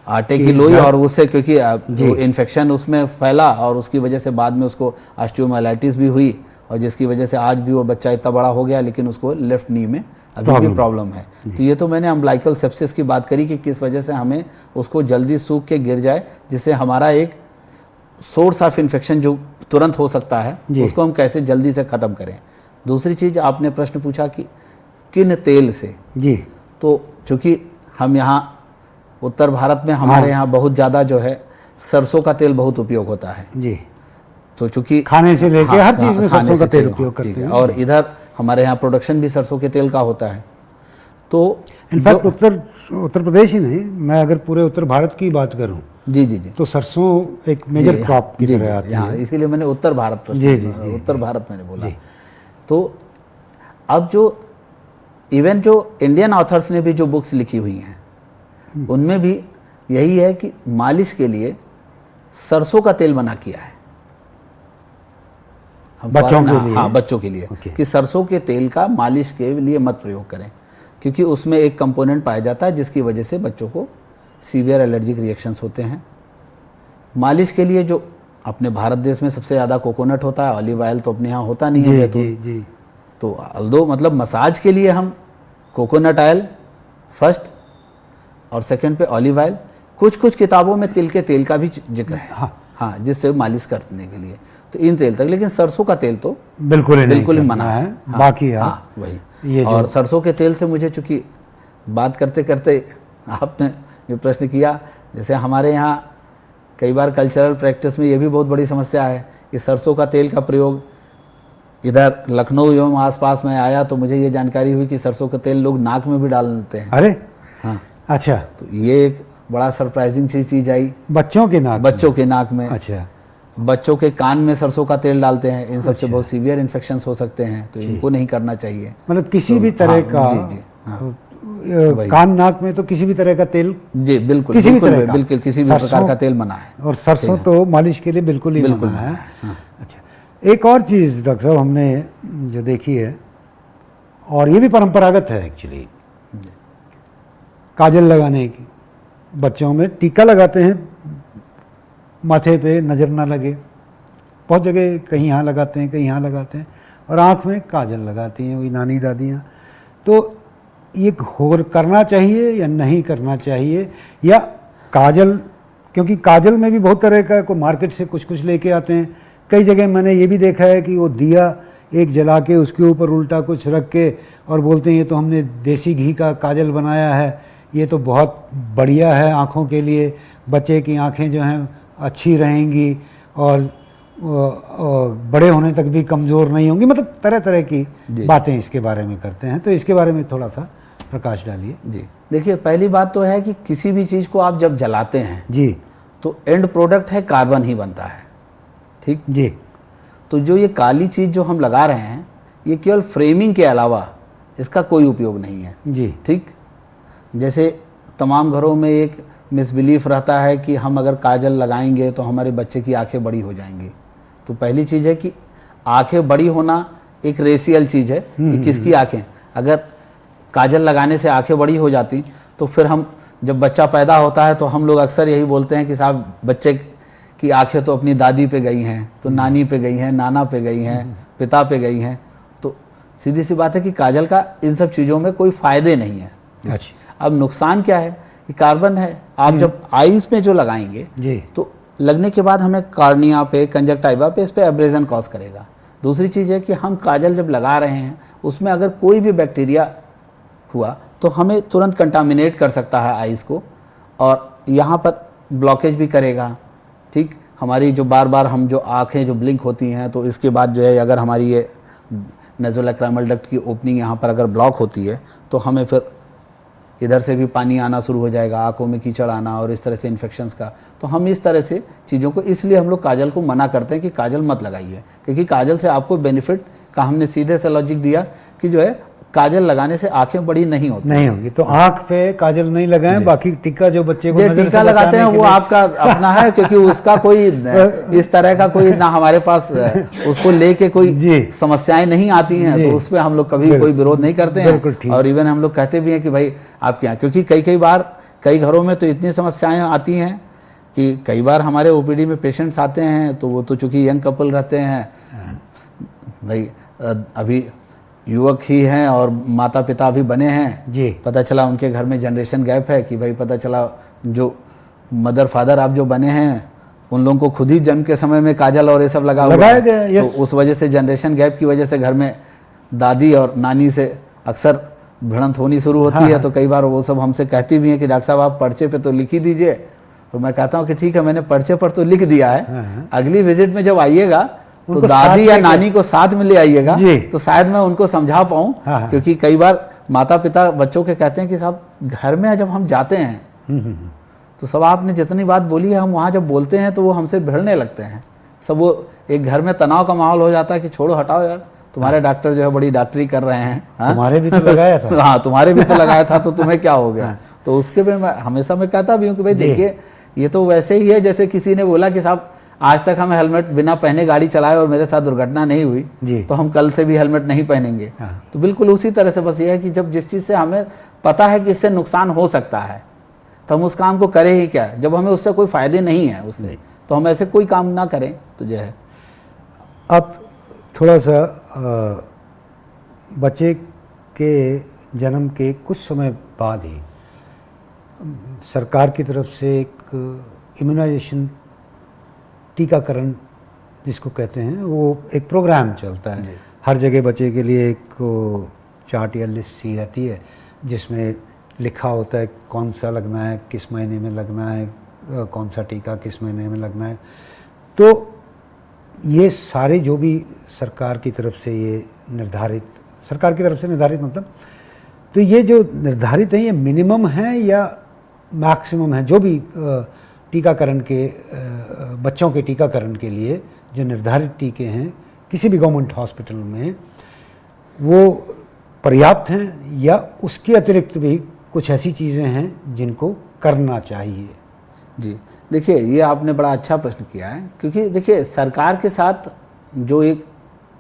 आटे की लोई, और उससे क्योंकि जो इन्फेक्शन उसमें फैला और उसकी वजह से बाद में उसको ऑस्टियोमाइलाइटिस भी हुई, और जिसकी वजह से आज भी वो बच्चा इतना बड़ा हो गया लेकिन उसको लेफ्ट नी में अभी भी प्रॉब्लम है। तो ये तो मैंने अम्बलाइकल सेप्सिस की बात करी कि किस वजह से हमें उसको जल्दी सूख के गिर जाए, जिससे हमारा एक सोर्स ऑफ इन्फेक्शन जो तुरंत हो सकता है उसको हम कैसे जल्दी से ख़त्म करें। दूसरी चीज़, आपने प्रश्न पूछा कि किन तेल से जी, तो चूँकि हम यहाँ उत्तर भारत में हमारे यहाँ बहुत ज़्यादा जो है सरसों का तेल बहुत उपयोग होता है जी, तो चूँकि खाने से लेके हर चीज़ में सरसों का तेल उपयोग करते हैं, और इधर हमारे यहाँ प्रोडक्शन भी सरसों के तेल का होता है। तो इनफैक्ट उत्तर प्रदेश ही नहीं, मैं अगर पूरे उत्तर भारत की बात करूँ जी, तो सरसों एक मेजर क्रॉप की तरह आती है, इसीलिए मैंने उत्तर भारत उत्तर भारत मैंने बोला। तो अब जो इवन जो इंडियन ऑथर्स ने भी जो बुक्स लिखी हुई हैं उनमें भी यही है कि मालिश के लिए सरसों का तेल बना किया है बच्चों के लिए। हाँ, बच्चों के लिए कि सरसों के तेल का मालिश के लिए मत प्रयोग करें, क्योंकि उसमें एक कंपोनेंट पाया जाता है जिसकी वजह से बच्चों को सीवियर एलर्जिक रिएक्शंस होते हैं। मालिश के लिए जो अपने भारत देश में सबसे ज़्यादा कोकोनट होता है, ऑलिव ऑयल तो अपने यहाँ होता नहीं है जैतून, तो अल्दो मतलब मसाज के लिए हम कोकोनट ऑयल फर्स्ट और सेकंड पे ऑलिव ऑयल, कुछ किताबों में तिल के तेल का भी जिक्र है हाँ, जिससे मालिश करने के लिए, तो इन तेल तक, लेकिन सरसों का तेल तो बिल्कुल ही मना है। बाकी वही और सरसों के तेल से मुझे चूँकि बात करते करते आपने ये प्रश्न किया, जैसे हमारे यहाँ कई बार कल्चरल प्रैक्टिस में ये भी बहुत बड़ी समस्या है कि सरसों का तेल का प्रयोग इधर लखनऊ एवं आसपास में आया तो मुझे ये जानकारी हुई कि सरसों का तेल लोग नाक में भी डाल लेते हैं। अरे हाँ, अच्छा, तो ये एक बड़ा सरप्राइजिंग चीज़ आई बच्चों के नाक में। अच्छा, बच्चों के कान में सरसों का तेल डालते हैं, इन सबसे बहुत सीवियर इन्फेक्शंस हो सकते हैं, तो इनको नहीं करना चाहिए। मतलब किसी भी तरह का कान नाक में तो किसी भी तरह का तेल, जी बिल्कुल, किसी भी बिल्कुल, तरह का, बिल्कुल किसी भी प्रकार का तेल मना है। और सरसों तो मालिश के लिए बिल्कुल ही मना है। हाँ। अच्छा, एक और चीज़ डॉक्टर साहब हमने जो देखी है, और ये भी परंपरागत है एक्चुअली, काजल लगाने की। बच्चों में टीका लगाते हैं माथे पे, नज़र ना लगे, बहुत जगह कहीं यहाँ लगाते हैं, कहीं यहाँ लगाते हैं, और आँख में काजल लगाती हैं वही नानी दादियाँ। तो ये करना चाहिए या नहीं करना चाहिए, या काजल, क्योंकि काजल में भी बहुत तरह का, को मार्केट से कुछ कुछ लेके आते हैं। कई जगह मैंने ये भी देखा है कि वो दिया एक जला के उसके ऊपर उल्टा कुछ रख के और बोलते हैं ये तो हमने देसी घी का काजल बनाया है, ये तो बहुत बढ़िया है आँखों के लिए, बच्चे की आँखें जो हैं अच्छी रहेंगी और बड़े होने तक भी कमज़ोर नहीं होंगी। मतलब तरह तरह की बातें इसके बारे में करते हैं। तो इसके बारे में थोड़ा सा प्रकाश डालिए। जी देखिए, पहली बात तो है कि किसी भी चीज़ को आप जब जलाते हैं जी, तो एंड प्रोडक्ट है कार्बन ही बनता है, ठीक जी। तो जो ये काली चीज़ जो हम लगा रहे हैं, ये केवल फ्रेमिंग के अलावा इसका कोई उपयोग नहीं है जी, ठीक। जैसे तमाम घरों में एक मिसबिलीफ रहता है कि हम अगर काजल लगाएंगे तो हमारे बच्चे की आंखें बड़ी हो जाएंगी। तो पहली चीज़ है कि आंखें बड़ी होना एक रेशियल चीज़ है कि किसकी आंखें, अगर काजल लगाने से आंखें बड़ी हो जाती तो फिर हम जब बच्चा पैदा होता है तो हम लोग अक्सर यही बोलते हैं कि साहब बच्चे की आंखें तो अपनी दादी पे गई हैं, तो नानी पे गई हैं, नाना पे गई हैं, पिता पे गई हैं। तो सीधी सी बात है कि काजल का इन सब चीज़ों में कोई फ़ायदे नहीं है। अच्छा। अब नुकसान क्या है कि कार्बन है, आप जब आईज में जो लगाएंगे जी, तो लगने के बाद हमें कार्निया पे, कंजक्टाइवा पे, इस पे एब्रेजन कॉज करेगा। दूसरी चीज़ है कि हम काजल जब लगा रहे हैं उसमें अगर कोई भी बैक्टीरिया हुआ तो हमें तुरंत कंटामिनेट कर सकता है आइज़ को, और यहाँ पर ब्लॉकेज भी करेगा, ठीक। हमारी जो बार बार हम जो आँखें जो ब्लिंक होती हैं, तो इसके बाद जो है अगर हमारी ये नेज़ोलैक्राइमल डक्ट की ओपनिंग यहाँ पर अगर ब्लॉक होती है तो हमें फिर इधर से भी पानी आना शुरू हो जाएगा, आंखों में कीचड़ आना और इस तरह से इन्फेक्शंस का। तो हम इस तरह से चीज़ों को, इसलिए हम लोग काजल को मना करते हैं कि काजल मत लगाइए, क्योंकि काजल से आपको बेनिफिट का हमने सीधे से लॉजिक दिया कि जो है काजल लगाने से आंखें बड़ी नहीं होंगी। तो आंख पे काजल नहीं लगाएं, बाकी टीका जो बच्चे को नजर टीका लगाते हैं वो आपका अपना है, क्योंकि उसका कोई इस तरह का कोई ना हमारे पास उसको लेके कोई समस्याएं नहीं आती हैं, तो उसमें हम लोग कभी कोई विरोध नहीं करते हैं। और इवन हम लोग कहते भी हैं कि भाई आपके यहाँ, क्योंकि कई बार कई घरों में तो इतनी समस्याएं आती हैं कि कई बार हमारे ओपीडी में पेशेंट्स आते हैं तो वो तो चूंकि यंग कपल रहते हैं, भाई अभी युवक ही हैं और माता पिता भी बने हैं जी, पता चला उनके घर में जनरेशन गैप है कि भाई पता चला जो मदर फादर आप जो बने हैं उन लोगों को खुद ही जन्म के समय में काजल और ये सब लगाया गया, तो उस वजह से जनरेशन गैप की वजह से घर में दादी और नानी से अक्सर भिड़ंत होनी शुरू होती है। तो कई बार वो सब हमसे कहती भी हैं कि डॉक्टर साहब आप पर्चे पे तो लिख ही दीजिए। तो मैं कहता हूँ कि ठीक है, मैंने पर्चे पर तो लिख दिया है, अगली विजिट में जब आइएगा तो दादी या नानी को साथ में ले आइएगा, तो शायद मैं उनको समझा पाऊँ। क्योंकि कई बार माता पिता बच्चों के कहते हैं कि साहब घर में जब हम जाते हैं तो सब आपने जितनी बात बोली है हम वहाँ जब बोलते हैं तो वो हमसे भिड़ने लगते हैं, सब वो एक घर में तनाव का माहौल हो जाता है कि छोड़ो हटाओ यार, तुम्हारे डॉक्टर जो है बड़ी डॉक्टरी कर रहे हैं, तुम्हारे भी तो लगाया था। हाँ तुम्हारे भी तो लगाया था, तो तुम्हें क्या हो गया। तो उसके पे मैं हमेशा मैं कहता भी हूँ कि भाई देखिए ये तो वैसे ही है जैसे किसी ने बोला कि साहब आज तक हम हेलमेट बिना पहने गाड़ी चलाए और मेरे साथ दुर्घटना नहीं हुई, तो हम कल से भी हेलमेट नहीं पहनेंगे। तो बिल्कुल उसी तरह से बस ये है कि जब जिस चीज़ से हमें पता है कि इससे नुकसान हो सकता है तो हम उस काम को करें ही क्या। जब हमें उससे कोई फ़ायदे नहीं है उससे, तो हम ऐसे कोई काम ना करें। तो जो है अब थोड़ा सा बच्चे के जन्म के कुछ समय बाद ही सरकार की तरफ से एक इम्यूनाइजेशन, टीकाकरण जिसको कहते हैं, वो एक प्रोग्राम चलता है। हर जगह बच्चे के लिए एक चार्ट या लिस्ट सी रहती है जिसमें लिखा होता है कौन सा लगना है, किस महीने में लगना है, कौन सा टीका किस महीने में लगना है। तो ये सारे जो भी सरकार की तरफ से ये निर्धारित, सरकार की तरफ से निर्धारित मतलब, तो ये जो निर्धारित है ये मिनिमम है या मैक्सिमम है? जो भी टीकाकरण के बच्चों के टीकाकरण के लिए जो निर्धारित टीके हैं किसी भी गवर्नमेंट हॉस्पिटल में, वो पर्याप्त हैं या उसके अतिरिक्त भी कुछ ऐसी चीज़ें हैं जिनको करना चाहिए? जी, देखिए ये आपने बड़ा अच्छा प्रश्न किया है, क्योंकि देखिए सरकार के साथ जो एक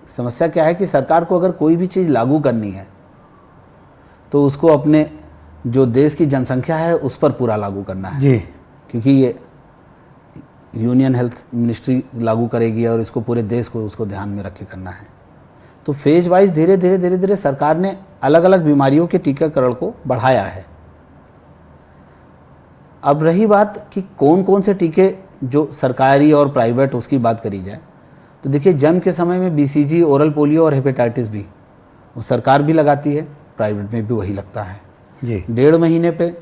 समस्या क्या है कि सरकार को अगर कोई भी चीज़ लागू करनी है तो उसको अपने जो देश की जनसंख्या है उस पर पूरा लागू करना है जी। क्योंकि ये यूनियन हेल्थ मिनिस्ट्री लागू करेगी और इसको पूरे देश को उसको ध्यान में रख के करना है। तो फेज वाइज धीरे धीरे सरकार ने अलग अलग बीमारियों के टीकाकरण को बढ़ाया है। अब रही बात कि कौन कौन से टीके जो सरकारी और प्राइवेट, उसकी बात करी जाए तो देखिए जन्म के समय में BCG, ओरल पोलियो और हेपेटाइटिस बी वो सरकार भी लगाती है, प्राइवेट में भी वही लगता है जी। 1.5 महीने पे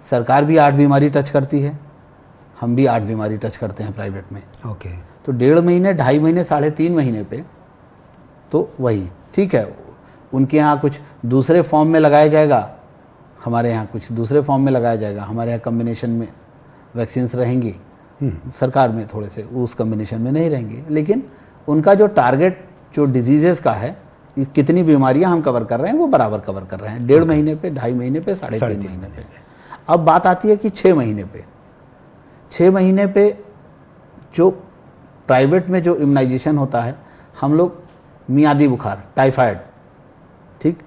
सरकार भी 8 बीमारी टच करती है, हम भी 8 बीमारी टच करते हैं प्राइवेट में। ओके। तो 1.5 महीने, 2.5 महीने, 3.5 महीने पे तो वही ठीक है। उनके यहाँ कुछ दूसरे फॉर्म में लगाया जाएगा, हमारे यहाँ कुछ दूसरे फॉर्म में लगाया जाएगा। हमारे यहाँ कम्बिनेशन में वैक्सीन्स रहेंगी, सरकार में थोड़े से उस कम्बिनेशन में नहीं रहेंगी। लेकिन उनका जो टारगेट जो डिजीजेस का है, कितनी बीमारियां हम कवर कर रहे हैं वो बराबर कवर कर रहे हैं, 1.5 महीने पे, 2.5 महीने पे, 3.5 महीने पे। अब बात आती है कि 6 महीने पे। 6 महीने पे जो प्राइवेट में जो इम्यूनाइजेशन होता है, हम लोग मियादी बुखार, टाइफाइड, ठीक,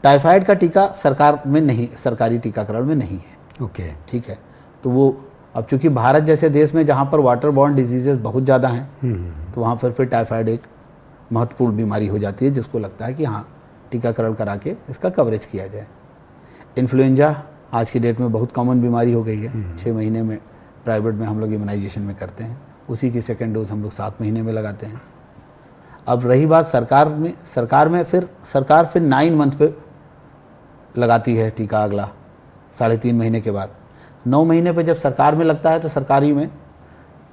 टाइफाइड का टीका सरकार में नहीं, सरकारी टीकाकरण में नहीं है। ओके। ठीक है। तो वो अब चूंकि भारत जैसे देश में जहाँ पर वाटर बॉर्न डिजीजेस बहुत ज़्यादा हैं, तो वहाँ फिर टाइफाइड एक महत्वपूर्ण बीमारी हो जाती है, जिसको लगता है कि हाँ टीकाकरण करा के इसका कवरेज किया जाए। इन्फ्लुएंजा आज की डेट में बहुत कॉमन बीमारी हो गई है। 6 महीने में प्राइवेट में हम लोग इम्यूनाइजेशन में करते हैं, उसी की सेकेंड डोज हम लोग 7 महीने में लगाते हैं। अब रही बात सरकार में फिर सरकार 9 मंथ पे लगाती है टीका, अगला 3.5 महीने के बाद। 9 महीने पे जब सरकार में लगता है तो सरकारी में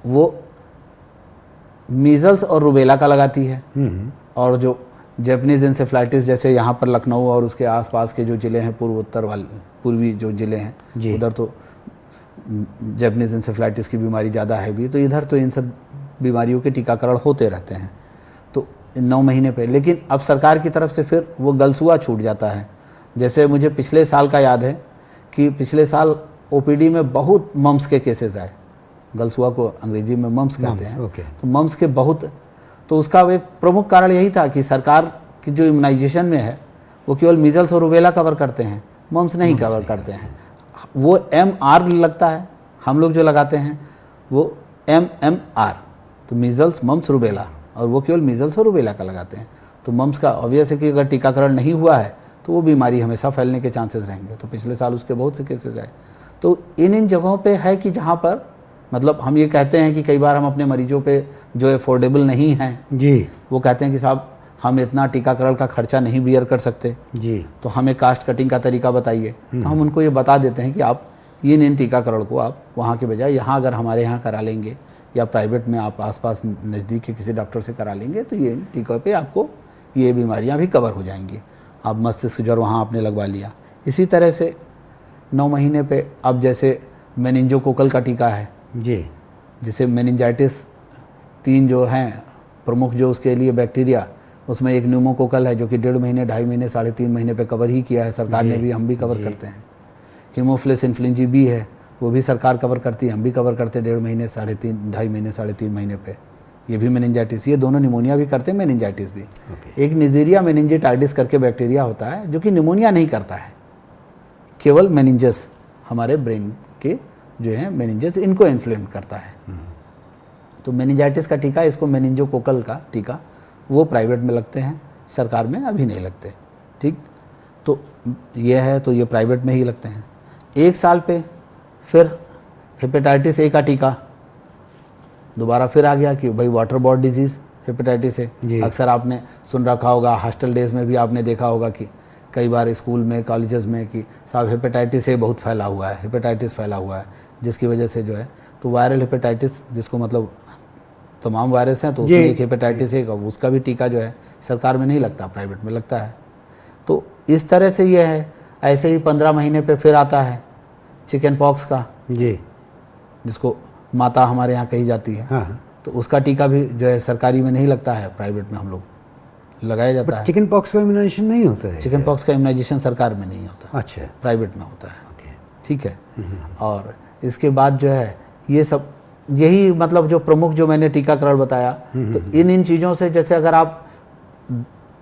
वो मीजल्स और रुबेला का लगाती है, और जो जैपनीज इंसेफ्लाइटिस, जैसे यहाँ पर लखनऊ और उसके आसपास के जो ज़िले हैं, पूर्वी जो ज़िले हैं, उधर तो जैपनीज इंसेफ्लाइटिस की बीमारी ज़्यादा है भी, तो इधर तो इन सब बीमारियों के टीकाकरण होते रहते हैं। तो 9 महीने पे, लेकिन अब सरकार की तरफ से फिर वो गलसुआ छूट जाता है। जैसे मुझे पिछले साल का याद है कि पिछले साल OPD में बहुत मम्स के केसेस आए, गलसुआ को अंग्रेजी में मम्स कहते हैं। तो मम्स के बहुत, तो उसका एक प्रमुख कारण यही था कि सरकार की जो इम्यूनाइजेशन में है वो केवल मीजल्स और रुबेला कवर करते हैं, मम्स नहीं कवर करते हैं। वो MR लगता है, हम लोग जो लगाते हैं वो MMR, तो मीजल्स, मम्स, रुबेला, और वो केवल मीजल्स और रुबेला का लगाते हैं। तो मम्स का ऑब्वियस है कि अगर टीकाकरण नहीं हुआ है तो वो बीमारी हमेशा फैलने के चांसेस रहेंगे। तो पिछले साल उसके बहुत से केसेस आए। तो इन जगहों पे है कि जहाँ पर मतलब हम ये कहते हैं कि कई बार हम अपने मरीजों पे जो अफोर्डेबल नहीं हैं जी, वो कहते हैं कि साहब हम इतना टीकाकरण का खर्चा नहीं बियर कर सकते जी, तो हमें कास्ट कटिंग का तरीका बताइए। तो हम उनको ये बता देते हैं कि आप इन टीकाकरण को आप वहाँ के बजाय यहाँ अगर हमारे यहाँ करा लेंगे या प्राइवेट में आप आसपास नज़दीक के किसी डॉक्टर से करा लेंगे तो ये टीकों पे आपको ये बीमारियाँ भी कवर हो जाएंगी। आप मस्तिष्क ज्वर वहाँ आपने लगवा लिया। इसी तरह से 9 महीने पे अब जैसे मेनिंजोकोकल का टीका है जी, जिसे मेनिंजाइटिस 3 जो हैं प्रमुख जो उसके लिए बैक्टीरिया, उसमें एक न्यूमोकोकल है जो कि 1.5 महीने, 2.5 महीने, 3.5 महीने पे कवर ही किया है सरकार ने भी, हम भी कवर करते हैं। हीमोफिलस इन्फ्लुएंजा बी है, वो भी सरकार कवर करती है, हम भी कवर करते हैं 1.5 महीने, 2.5 महीने, 3.5 महीने पे। ये भी मेनिंजाइटिस, ये दोनों निमोनिया भी करते हैं, मेनिंजाइटिस भी। एक निजेरिया मेनिंजाइटिस करके बैक्टीरिया होता है जो कि निमोनिया नहीं करता है, केवल मेनिंजस, हमारे ब्रेन के जो है मेनिंजस, इनको इन्फ्लेम करता है। तो मेनिंजाइटिस का टीका, इसको मेनिंजोकोकल का टीका, वो प्राइवेट में लगते हैं, सरकार में अभी नहीं लगते। ठीक, तो ये है, तो ये प्राइवेट में ही लगते हैं। 1 साल पे फिर हेपेटाइटिस A का टीका दोबारा फिर आ गया कि भाई water borne disease hepatitis A। अक्सर आपने सुन रखा होगा, हॉस्टल डेज में भी आपने देखा होगा कि कई बार स्कूल में, कॉलेजेस में कि साहब हेपेटाइटिस A बहुत फैला हुआ है, हेपेटाइटिस फैला हुआ है, जिसकी वजह से जो है तो वायरल हेपेटाइटिस, जिसको मतलब तमाम वायरस हैं, तो उसमें एक हेपेटाइटिस A का, उसका भी टीका जो है सरकार में नहीं लगता, प्राइवेट में लगता है। तो इस तरह से ये है। ऐसे ही 15 महीने पे फिर आता है चिकन पॉक्स का जी, जिसको माता हमारे यहाँ कही जाती है। हाँ, तो उसका टीका भी जो है सरकारी में नहीं लगता है, प्राइवेट में हम लोग लगाया जाता है। चिकन पॉक्स का इम्यूनाइजेशन नहीं होता है? चिकन पॉक्स का इम्यूनाइजेशन सरकार में नहीं होता, अच्छा, प्राइवेट में होता है। ओके, ठीक है। और इसके बाद जो है ये सब, यही मतलब जो प्रमुख जो मैंने टीकाकरण बताया, तो इन चीज़ों से, जैसे अगर आप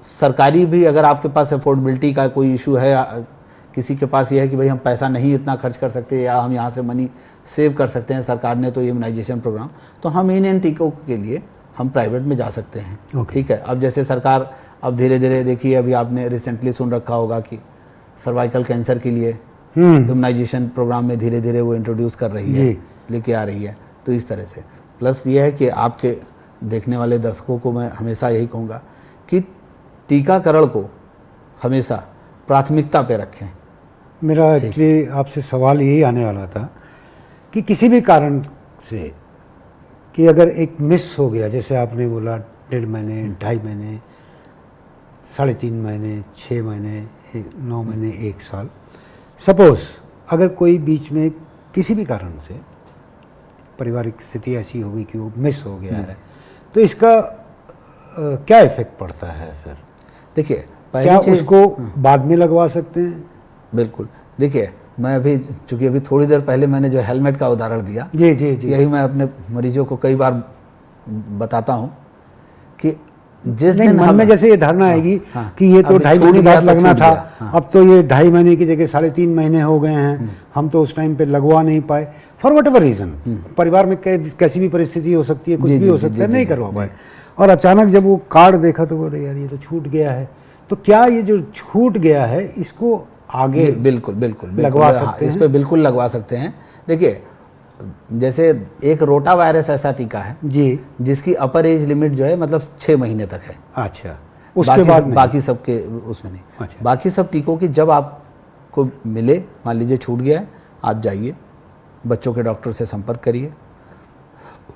सरकारी भी, अगर आपके पास अफोर्डेबिलिटी का कोई इशू है, किसी के पास ये है कि भाई हम पैसा नहीं इतना खर्च कर सकते या हम यहाँ से मनी सेव कर सकते हैं, सरकार ने तो इम्यूनाइजेशन प्रोग्राम, तो हम इन टीकों के लिए हम प्राइवेट में जा सकते हैं। ठीक है। अब जैसे सरकार अब धीरे धीरे, देखिए अभी आपने रिसेंटली सुन रखा होगा कि सर्वाइकल कैंसर के लिए इम्यूनाइजेशन प्रोग्राम में धीरे धीरे वो इंट्रोड्यूस कर रही है, लेके आ रही है। तो इस तरह से प्लस ये है कि आपके देखने वाले दर्शकों को मैं हमेशा यही कहूँगा कि टीकाकरण को हमेशा प्राथमिकता पे रखें। मेरा एक्चुअली आपसे सवाल यही आने वाला था कि किसी भी कारण से, कि अगर एक मिस हो गया, जैसे आपने बोला 1.5 महीने, 2.5 महीने, 3.5 महीने, 6 महीने, 9 महीने, 1 साल, सपोज अगर कोई बीच में किसी भी कारण से पारिवारिक स्थिति ऐसी होगी कि वो मिस हो गया है, तो इसका क्या इफेक्ट पड़ता है फिर? देखिए, क्या उसको बाद में लगवा सकते हैं? बिल्कुल। देखिए, मैं अभी, चूंकि अभी थोड़ी देर पहले मैंने जो हेलमेट का उदाहरण दिया, जी जी जी, यही मैं अपने मरीजों को कई बार बताता हूँ कि जिस दिन मन में जैसे ये धारणा आएगी कि ये तो 2.5 महीने बाद लगना था, अब तो ये 2.5 महीने की जगह 3.5 महीने हो गए हैं, हम तो उस टाइम पे लगवा नहीं पाए, फॉर वट एवर रीजन, परिवार में कैसी भी परिस्थिति हो सकती है, कुछ भी हो सकता है, नहीं करवा पाए, और अचानक जब वो कार्ड देखा तो बोले यार ये तो छूट गया है। तो क्या ये जो छूट गया है इसको आगे बिल्कुल बिल्कुल लगवा सकते हैं? इस पे बिल्कुल लगवा सकते हैं। देखिए, जैसे एक रोटा वायरस ऐसा टीका है जी, जिसकी अपर एज लिमिट जो है मतलब 6 महीने तक है। अच्छा, उसके बाद बाकी सबके उसमें नहीं। अच्छा। बाकी सब टीकों की जब आपको मिले, मान लीजिए छूट गया है, आप जाइए बच्चों के डॉक्टर से संपर्क करिए,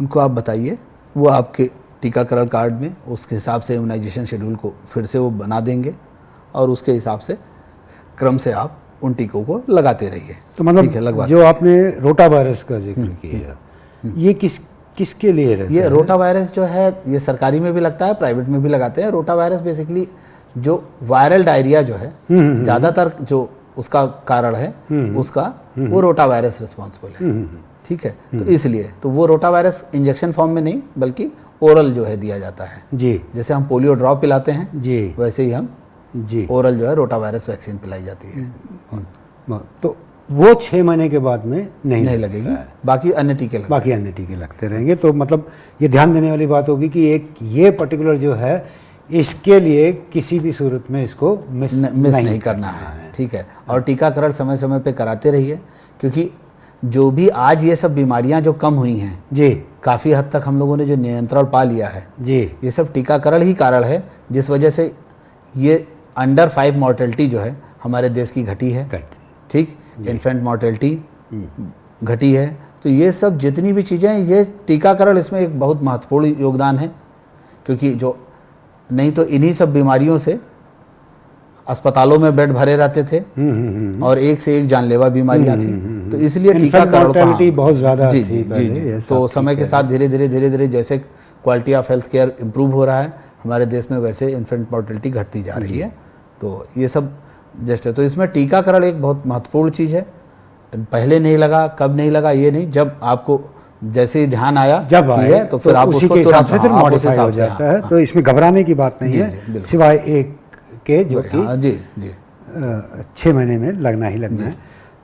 उनको आप बताइए, वो आपके टीकाकरण कार्ड में उसके हिसाब से इम्यूनाइजेशन शेड्यूल को फिर से वो बना देंगे और उसके हिसाब से क्रम से आप उन टीकों को लगाते रहिए। तो मतलब जो आपने रोटा वायरस का जिक्र किया, ये किसके लिए रहता है? ये रोटा वायरस जो है ये सरकारी में भी लगता है, प्राइवेट में भी लगाते हैं। रोटा वायरस बेसिकली जो वायरल डायरिया जो है, ज़्यादातर जो उसका कारण है उसका, वो रोटा वायरस रिस्पॉन्सिबल है। ठीक है। तो इसलिए तो वो रोटा वायरस इंजेक्शन फॉर्म में नहीं बल्कि ओरल जो है दिया जाता है जी, जैसे हम पोलियो ड्रॉप पिलाते हैं जी, वैसे ही हम जी ओरल जो है रोटा वायरस वैक्सीन पिलाई जाती है। तो वो 6 महीने के बाद में नहीं लगेगी, बाकी अन्य टीके लगते रहेंगे। तो मतलब ये ध्यान देने वाली बात होगी कि एक ये पर्टिकुलर जो है इसके लिए किसी भी सूरत में इसको मिस नहीं करना है। ठीक है। और टीकाकरण समय समय पे कराते रहिए, क्योंकि जो भी आज ये सब बीमारियां जो कम हुई हैं जी, काफ़ी हद तक हम लोगों ने जो नियंत्रण पा लिया है जी, ये सब टीकाकरण ही कारण है, जिस वजह से ये अंडर 5 मॉर्टेलिटी जो है हमारे देश की घटी है। ठीक, इन्फेंट मॉर्टेलिटी घटी है। तो ये सब जितनी भी चीज़ें, ये टीकाकरण इसमें एक बहुत महत्वपूर्ण योगदान है, क्योंकि जो नहीं तो इन्हीं सब बीमारियों से अस्पतालों में बेड भरे रहते थे और एक से एक जानलेवा बीमारियां थी। तो इसलिए टीकाकरण बहुत ज़्यादा जी जी जी जी। तो समय के साथ धीरे धीरे जैसे quality of health care improve हो रहा है हमारे देश में, वैसे इन्फेंट मॉर्टेलिटी घटती जा रही है। तो ये सब जस्ट है। तो इसमें टीकाकरण एक बहुत महत्वपूर्ण चीज़ है। पहले नहीं लगा, कब नहीं लगा ये नहीं, जब आपको जैसे ही ध्यान आया जब आए तो फिर आप उसको तुरंत फिर मॉडिफाई हो जाता है। तो इसमें घबराने की बात नहीं है, सिवाय एक के जो कि जी जी 6 महीने में लगना ही लगना है।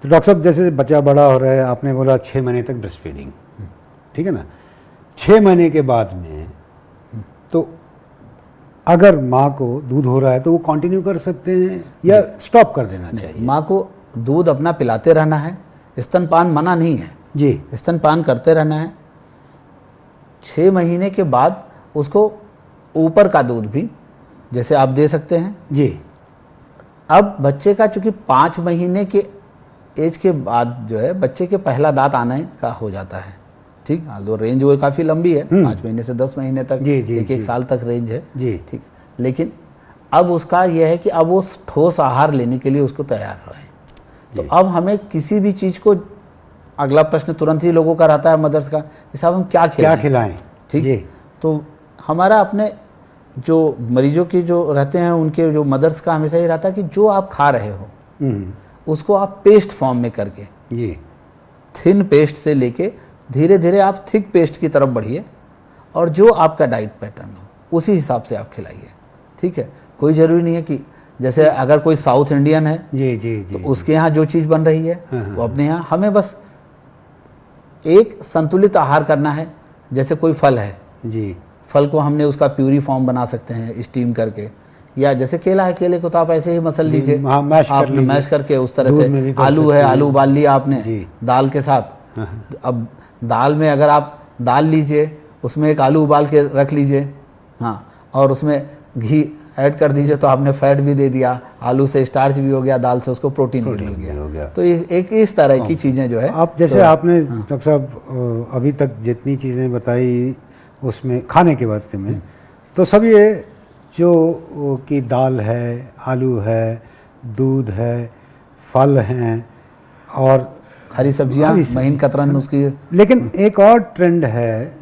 तो डॉक्टर साहब, जैसे बच्चा बड़ा हो रहा है, आपने बोला 6 महीने तक ब्रेस्ट फीडिंग, ठीक है ना, 6 महीने के बाद में तो अगर माँ को दूध हो रहा है तो वो कंटिन्यू कर सकते हैं या स्टॉप कर देना चाहिए? माँ को दूध अपना पिलाते रहना है, स्तनपान मना नहीं है जी, स्तनपान करते रहना है। 6 महीने के बाद उसको ऊपर का दूध भी जैसे आप दे सकते हैं जी। अब बच्चे का चूंकि 5 महीने के एज के बाद जो है बच्चे के पहला दांत आने का हो जाता है। ठीक, तो रेंज वो काफ़ी लंबी है, 5 महीने से 10 महीने तक, एक साल तक रेंज है जी। ठीक, लेकिन अब उसका यह है कि अब वो ठोस आहार लेने के लिए उसको तैयार रहे। तो अब हमें किसी भी चीज़ को, अगला प्रश्न तुरंत ही लोगों का रहता है मदर्स का कि साहब हम क्या खिलाएं? ठीक, तो हमारा अपने जो मरीजों की जो रहते हैं उनके जो मदर्स का हमेशा ये रहता है कि जो आप खा रहे हो उसको आप पेस्ट फॉर्म में करके, जी, थिन पेस्ट से लेके धीरे धीरे आप थिक पेस्ट की तरफ बढ़िए और जो आपका डाइट पैटर्न हो उसी हिसाब से आप खिलाइए। ठीक है, कोई ज़रूरी नहीं है कि जैसे अगर कोई साउथ इंडियन है जी जी जी, तो उसके यहाँ जो चीज़ बन रही है वो अपने यहाँ, हमें बस एक संतुलित आहार करना है। जैसे कोई फल है जी, फल को हमने उसका प्यूरी फॉर्म बना सकते हैं स्टीम करके, या जैसे केला है केले को तो आप ऐसे ही मसल लीजिए, आपने मैश करके उस तरह से। आलू है, आलू उबाल लिया आपने दाल के साथ, अब दाल में अगर आप दाल लीजिए उसमें एक आलू उबाल के रख लीजिए, हाँ, और उसमें घी ऐड कर दीजिए तो आपने फैट भी दे दिया, आलू से स्टार्च भी हो गया, दाल से उसको प्रोटीन भी मिल गया। तो एक इस तरह की चीज़ें जो है आप जैसे आपने डॉक्टर साहब अभी तक जितनी चीज़ें बताई उसमें खाने के बारे में, तो सब ये जो कि दाल है, आलू है, दूध है, फल हैं और हरी सब्जियां, महीन कतरन उसकी। लेकिन एक और ट्रेंड है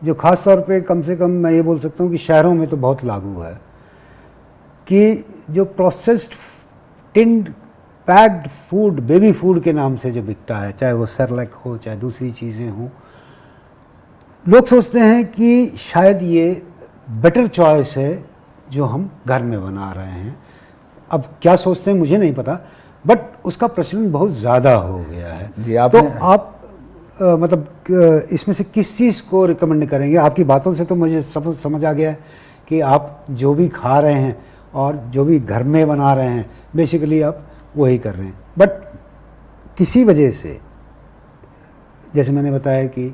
जो ख़ास तौर पे कम से कम मैं ये बोल सकता हूँ कि शहरों में तो बहुत लागू है, कि जो processed tinned packed food, baby food के नाम से जो बिकता है, चाहे वो सेरेलैक हो चाहे दूसरी चीज़ें हों, लोग सोचते हैं कि शायद ये बेटर चॉइस है जो हम घर में बना रहे हैं। अब क्या सोचते हैं मुझे नहीं पता, बट उसका प्रचलन बहुत ज़्यादा हो गया है जी। तो आप मतलब इसमें से किस चीज़ को रिकमेंड करेंगे? आपकी बातों से तो मुझे समझ आ गया है कि आप जो भी खा रहे हैं और जो भी घर में बना रहे हैं बेसिकली आप वही कर रहे हैं, बट किसी वजह से जैसे मैंने बताया कि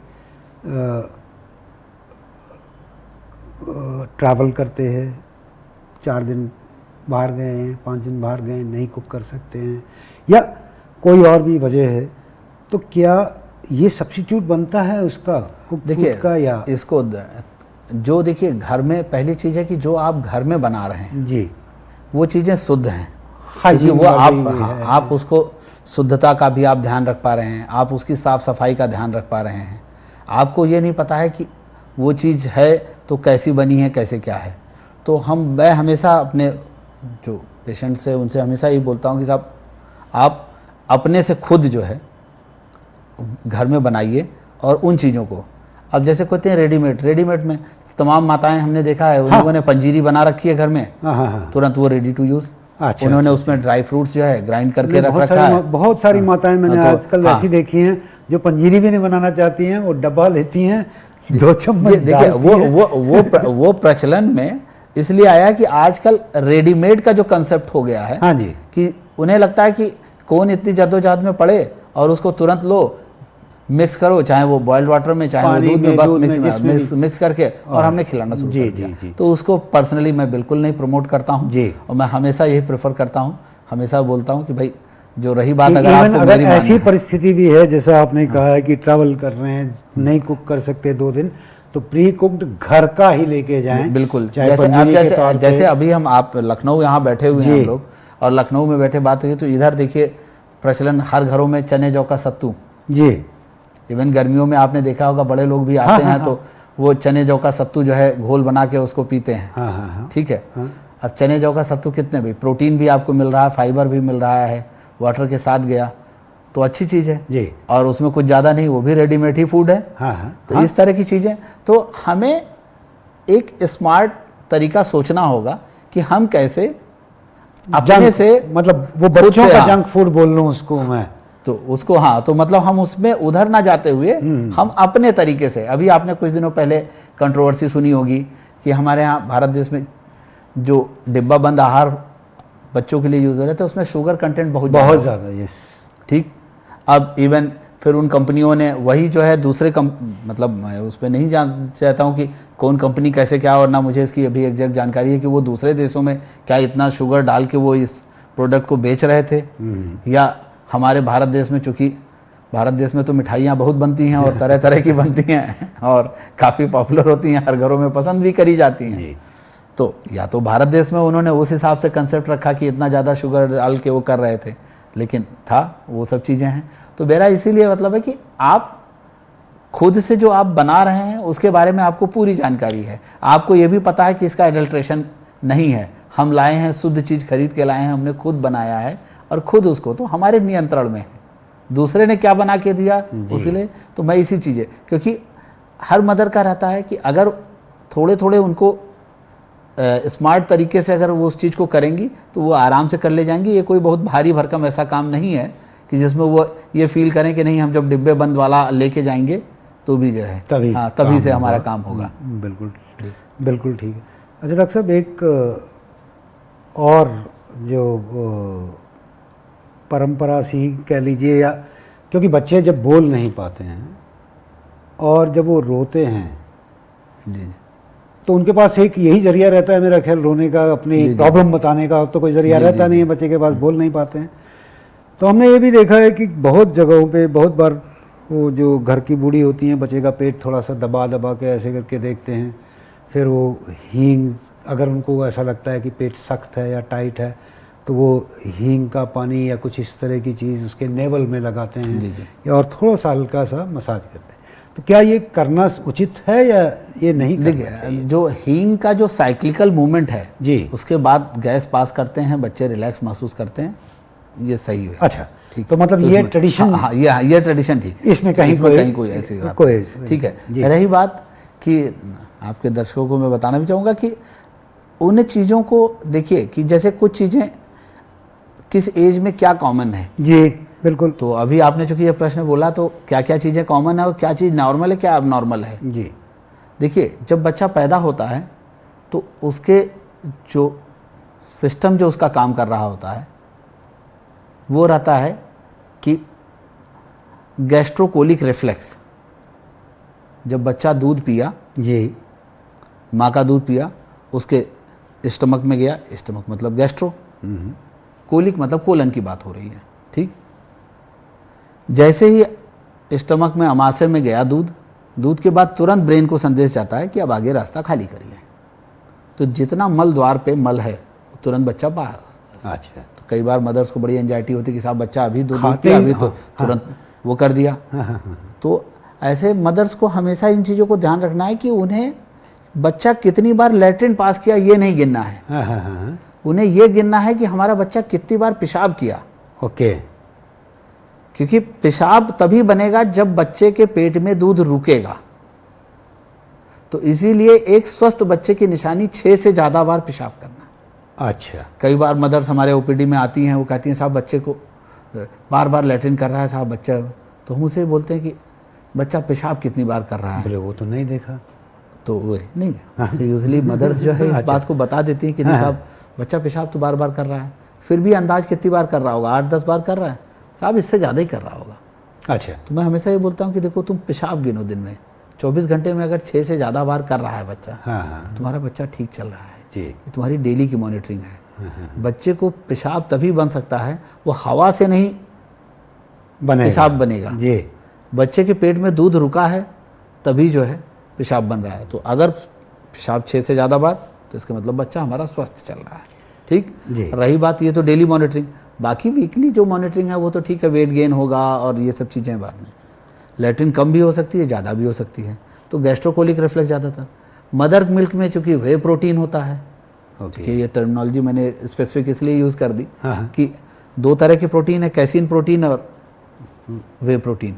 ट्रैवल करते हैं, 4 दिन बाहर गए हैं, 5 दिन बाहर गए, नहीं कुक कर सकते हैं या कोई और भी वजह है, तो क्या ये सब्स्टिट्यूट बनता है उसका कुक फूड का? या इसको जो देखिए घर में पहली चीज़ है कि जो आप घर में बना रहे हैं जी वो चीज़ें शुद्ध हैं, क्योंकि वो आप उसको शुद्धता का भी आप ध्यान रख पा रहे हैं, आप उसकी साफ़ सफाई का ध्यान रख पा रहे हैं। आपको ये नहीं पता है कि वो चीज़ है तो कैसी बनी है, कैसे क्या है। तो मैं हमेशा अपने जो पेशेंट से उनसे हमेशा ये बोलता हूँ कि साहब आप अपने से खुद जो है घर में बनाइए और उन चीज़ों को। अब जैसे कहते हैं रेडीमेड में तमाम माताएं हमने देखा है उन लोगों ने पंजीरी बना रखी है घर में, तुरंत वो रेडी टू यूज़। उन्होंने उसमें ड्राई फ्रूट्स जो है ग्राइंड करके रख रखा है। बहुत सारी माताएं मैंने आजकल ऐसी देखी हैं जो पंजीरी भी नहीं बनाना चाहती हैं, वो डब्बा लेती हैं, 2 चम्मच देखिए वो प्रचलन में इसलिए आया कि आजकल रेडीमेड का जो कंसेप्ट हो गया है, हाँ जी, कि उन्हें लगता है कि कौन इतनी जद्दोजहद में पड़े और उसको तुरंत लो, मिक्स करो, चाहे वो बॉइल्ड वाटर में चाहे वो दूध में, बस मिक्स करके और हमने खिलाना शुरू कर दिया। तो उसको पर्सनली मैं बिल्कुल नहीं प्रमोट करता हूँ और मैं हमेशा यही प्रेफर करता हूँ, हमेशा बोलता हूँ कि भाई जो रही बात अगर ऐसी परिस्थिति भी है जैसा आपने कहा है कि ट्रैवल कर रहे हैं, नहीं कुक कर सकते 2 दिन, तो प्री कुक्ड घर का ही लेके जाएं। बिल्कुल, जैसे अभी हम आप लखनऊ यहाँ बैठे हुए हैं हम लोग, और लखनऊ में बैठे बात करिए तो इधर देखिए प्रचलन हर घरों में चने जौ का सत्तू जी। इवन गर्मियों में आपने देखा होगा बड़े लोग भी आते हैं तो वो चने जौ का सत्तू जो है घोल बना के उसको पीते हैं। ठीक है, अब चने जौ का सत्तू कितने भाई प्रोटीन भी आपको मिल रहा है, फाइबर भी मिल रहा है, वाटर के साथ गया तो अच्छी चीज़ है जी, और उसमें कुछ ज़्यादा नहीं, वो भी रेडीमेड ही फूड है। तो इस तरह की चीज़ें, तो हमें एक स्मार्ट तरीका सोचना होगा कि हम कैसे अपने से, मतलब वो बच्चों का जंक फूड बोल लूँ उसको मैं, तो उसको तो मतलब हम उसमें उधर ना जाते हुए हम अपने तरीके से। अभी आपने कुछ दिनों पहले कंट्रोवर्सी सुनी होगी कि हमारे यहाँ भारत देश में जो डिब्बा बंद आहार बच्चों के लिए यूज़ हो रहे थे उसमें शुगर कंटेंट बहुत ज़्यादा। यस, ठीक। अब इवन फिर उन कंपनियों ने वही जो है दूसरे मतलब मैं उस पर नहीं जान चाहता हूँ कि कौन कंपनी कैसे क्या, और ना मुझे इसकी अभी एग्जैक्ट जानकारी है कि वो दूसरे देशों में क्या इतना शुगर डाल के वो इस प्रोडक्ट को बेच रहे थे, या हमारे भारत देश में, चूँकि भारत देश में तो मिठाइयाँ बहुत बनती हैं और तरह तरह की बनती हैं और काफ़ी पॉपुलर होती हैं, हर घरों में पसंद भी करी जाती हैं। तो या तो भारत देश में उन्होंने उस हिसाब से कंसेप्ट रखा कि इतना ज़्यादा शुगर डाल के वो कर रहे थे, लेकिन था वो सब चीज़ें हैं। तो मेरा इसीलिए मतलब है कि आप खुद से जो आप बना रहे हैं उसके बारे में आपको पूरी जानकारी है, आपको ये भी पता है कि इसका एडल्ट्रेशन नहीं है, हम लाए हैं शुद्ध चीज़ खरीद के लाए हैं, हमने खुद बनाया है और खुद उसको तो हमारे नियंत्रण में है, दूसरे ने क्या बना के दिया उसलिए तो मैं इसी चीज़ें, क्योंकि हर मदर का रहता है कि अगर थोड़े थोड़े उनको स्मार्ट तरीके से अगर वो उस चीज़ को करेंगी तो वो आराम से कर ले जाएंगी। ये कोई बहुत भारी भरकम ऐसा काम नहीं है कि जिसमें वो ये फील करें कि नहीं हम जब डिब्बे बंद वाला लेके जाएंगे तो भी जो है तभी से हमारा काम होगा। बिल्कुल बिल्कुल ठीक है। अच्छा डॉक्टर साहब, एक और जो परंपरा सी कह लीजिए, या क्योंकि बच्चे जब बोल नहीं पाते हैं और जब वो रोते हैं जी, तो उनके पास एक यही जरिया रहता है मेरा ख्याल, रोने का, अपनी प्रॉब्लम बताने का तो कोई जरिया रहता नहीं है, बच्चे के पास बोल नहीं पाते हैं। तो हमने ये भी देखा है कि बहुत जगहों पे बहुत बार वो जो घर की बूढ़ी होती हैं बच्चे का पेट थोड़ा सा दबा दबा के ऐसे करके देखते हैं, फिर वो हींग, अगर उनको ऐसा लगता है कि पेट सख्त है या टाइट है तो वो हींग का पानी या कुछ इस तरह की चीज़ उसके नेवल में लगाते हैं या और थोड़ा सा हल्का सा मसाज करते हैं। तो क्या ये करना उचित है या ये नहीं? देखिए, जो हींग का जो साइक्लिकल मूवमेंट है जी, उसके बाद गैस पास करते हैं, बच्चे रिलैक्स महसूस करते हैं, ये सही है। अच्छा, ठीक, तो मतलब ये ट्रेडिशन, हाँ ये ट्रेडिशन ठीक है, इसमें कहीं कोई ऐसी बात ठीक है। रही बात कि आपके दर्शकों को मैं बताना भी चाहूँगा कि उन चीज़ों को देखिए कि जैसे कुछ चीज़ें किस एज में क्या कॉमन है। जी बिल्कुल। तो अभी आपने चूंकि ये प्रश्न बोला तो क्या क्या चीज़ें कॉमन है और क्या चीज़ नॉर्मल है, क्या अब नॉर्मल है। जी देखिए, जब बच्चा पैदा होता है तो उसके जो सिस्टम जो उसका काम कर रहा होता है वो रहता है कि गैस्ट्रोकोलिक रिफ्लेक्स। जब बच्चा दूध पिया, जी, माँ का दूध पिया, उसके स्टमक में गया, स्टमक मतलब गैस्ट्रो, कोलिक मतलब कोलन की बात हो रही है, ठीक। जैसे ही स्टमक में अमाशय में गया दूध के बाद तुरंत ब्रेन को संदेश जाता है कि अब आगे रास्ता खाली करिए। तो जितना मल द्वार पे मल है तुरंत बच्चा बाहर। अच्छा, तो कई बार मदर्स को बड़ी एंजाइटी होती है कि साहब बच्चा अभी दूध पिया, अभी तो तुरंत वो कर दिया। तो ऐसे मदर्स को हमेशा इन चीज़ों को ध्यान रखना है कि उन्हें बच्चा कितनी बार लैट्रिन पास किया ये नहीं गिनना है, उन्हें ये गिनना है कि हमारा बच्चा कितनी बार पेशाब किया। ओके, क्योंकि पेशाब तभी बनेगा जब बच्चे के पेट में दूध रुकेगा। तो इसीलिए एक स्वस्थ बच्चे की निशानी 6 से ज़्यादा बार पेशाब करना। अच्छा, कई बार मदर्स हमारे ओपीडी में आती हैं, वो कहती हैं साहब बच्चे को बार बार लैट्रिन कर रहा है साहब बच्चा, तो हम उसे बोलते हैं कि बच्चा पेशाब कितनी बार कर रहा है। बोले वो तो नहीं देखा। तो वो नहीं, यूजली मदर्स जो है इस बात को बता देती हैं कि नहीं साहब बच्चा पेशाब तो बार बार कर रहा है, फिर भी अंदाज कितनी बार कर रहा होगा, 8-10 बार कर रहा है साहब, इससे ज़्यादा ही कर रहा होगा। अच्छा, तो मैं हमेशा ये बोलता हूँ कि देखो तुम पेशाब गिनो दिन में 24 घंटे में अगर 6 से ज़्यादा बार कर रहा है बच्चा, तो तुम्हारा बच्चा ठीक चल रहा है जी। ये तुम्हारी डेली की मॉनिटरिंग है। बच्चे को पेशाब तभी बन सकता है, वो हवा से नहीं पेशाब बनेगा जी। बच्चे के पेट में दूध रुका है तभी जो है पेशाब बन रहा है। तो अगर पेशाब 6 से ज़्यादा बार तो इसका मतलब बच्चा हमारा स्वस्थ चल रहा है, ठीक। रही बात ये तो डेली मॉनिटरिंग, बाकी वीकली जो मॉनिटरिंग है वो तो ठीक है, वेट गेन होगा और ये सब चीज़ें बाद में। लैट्रिन कम भी हो सकती है, ज़्यादा भी हो सकती है। तो गैस्ट्रोकोलिक रिफ्लेक्स ज़्यादातर मदर मिल्क में चूँकि वे प्रोटीन होता है, कि ये टर्मिनोलॉजी मैंने स्पेसिफिक इसलिए यूज़ कर दी कि 2 तरह के प्रोटीन है, कैसीन प्रोटीन और वे प्रोटीन।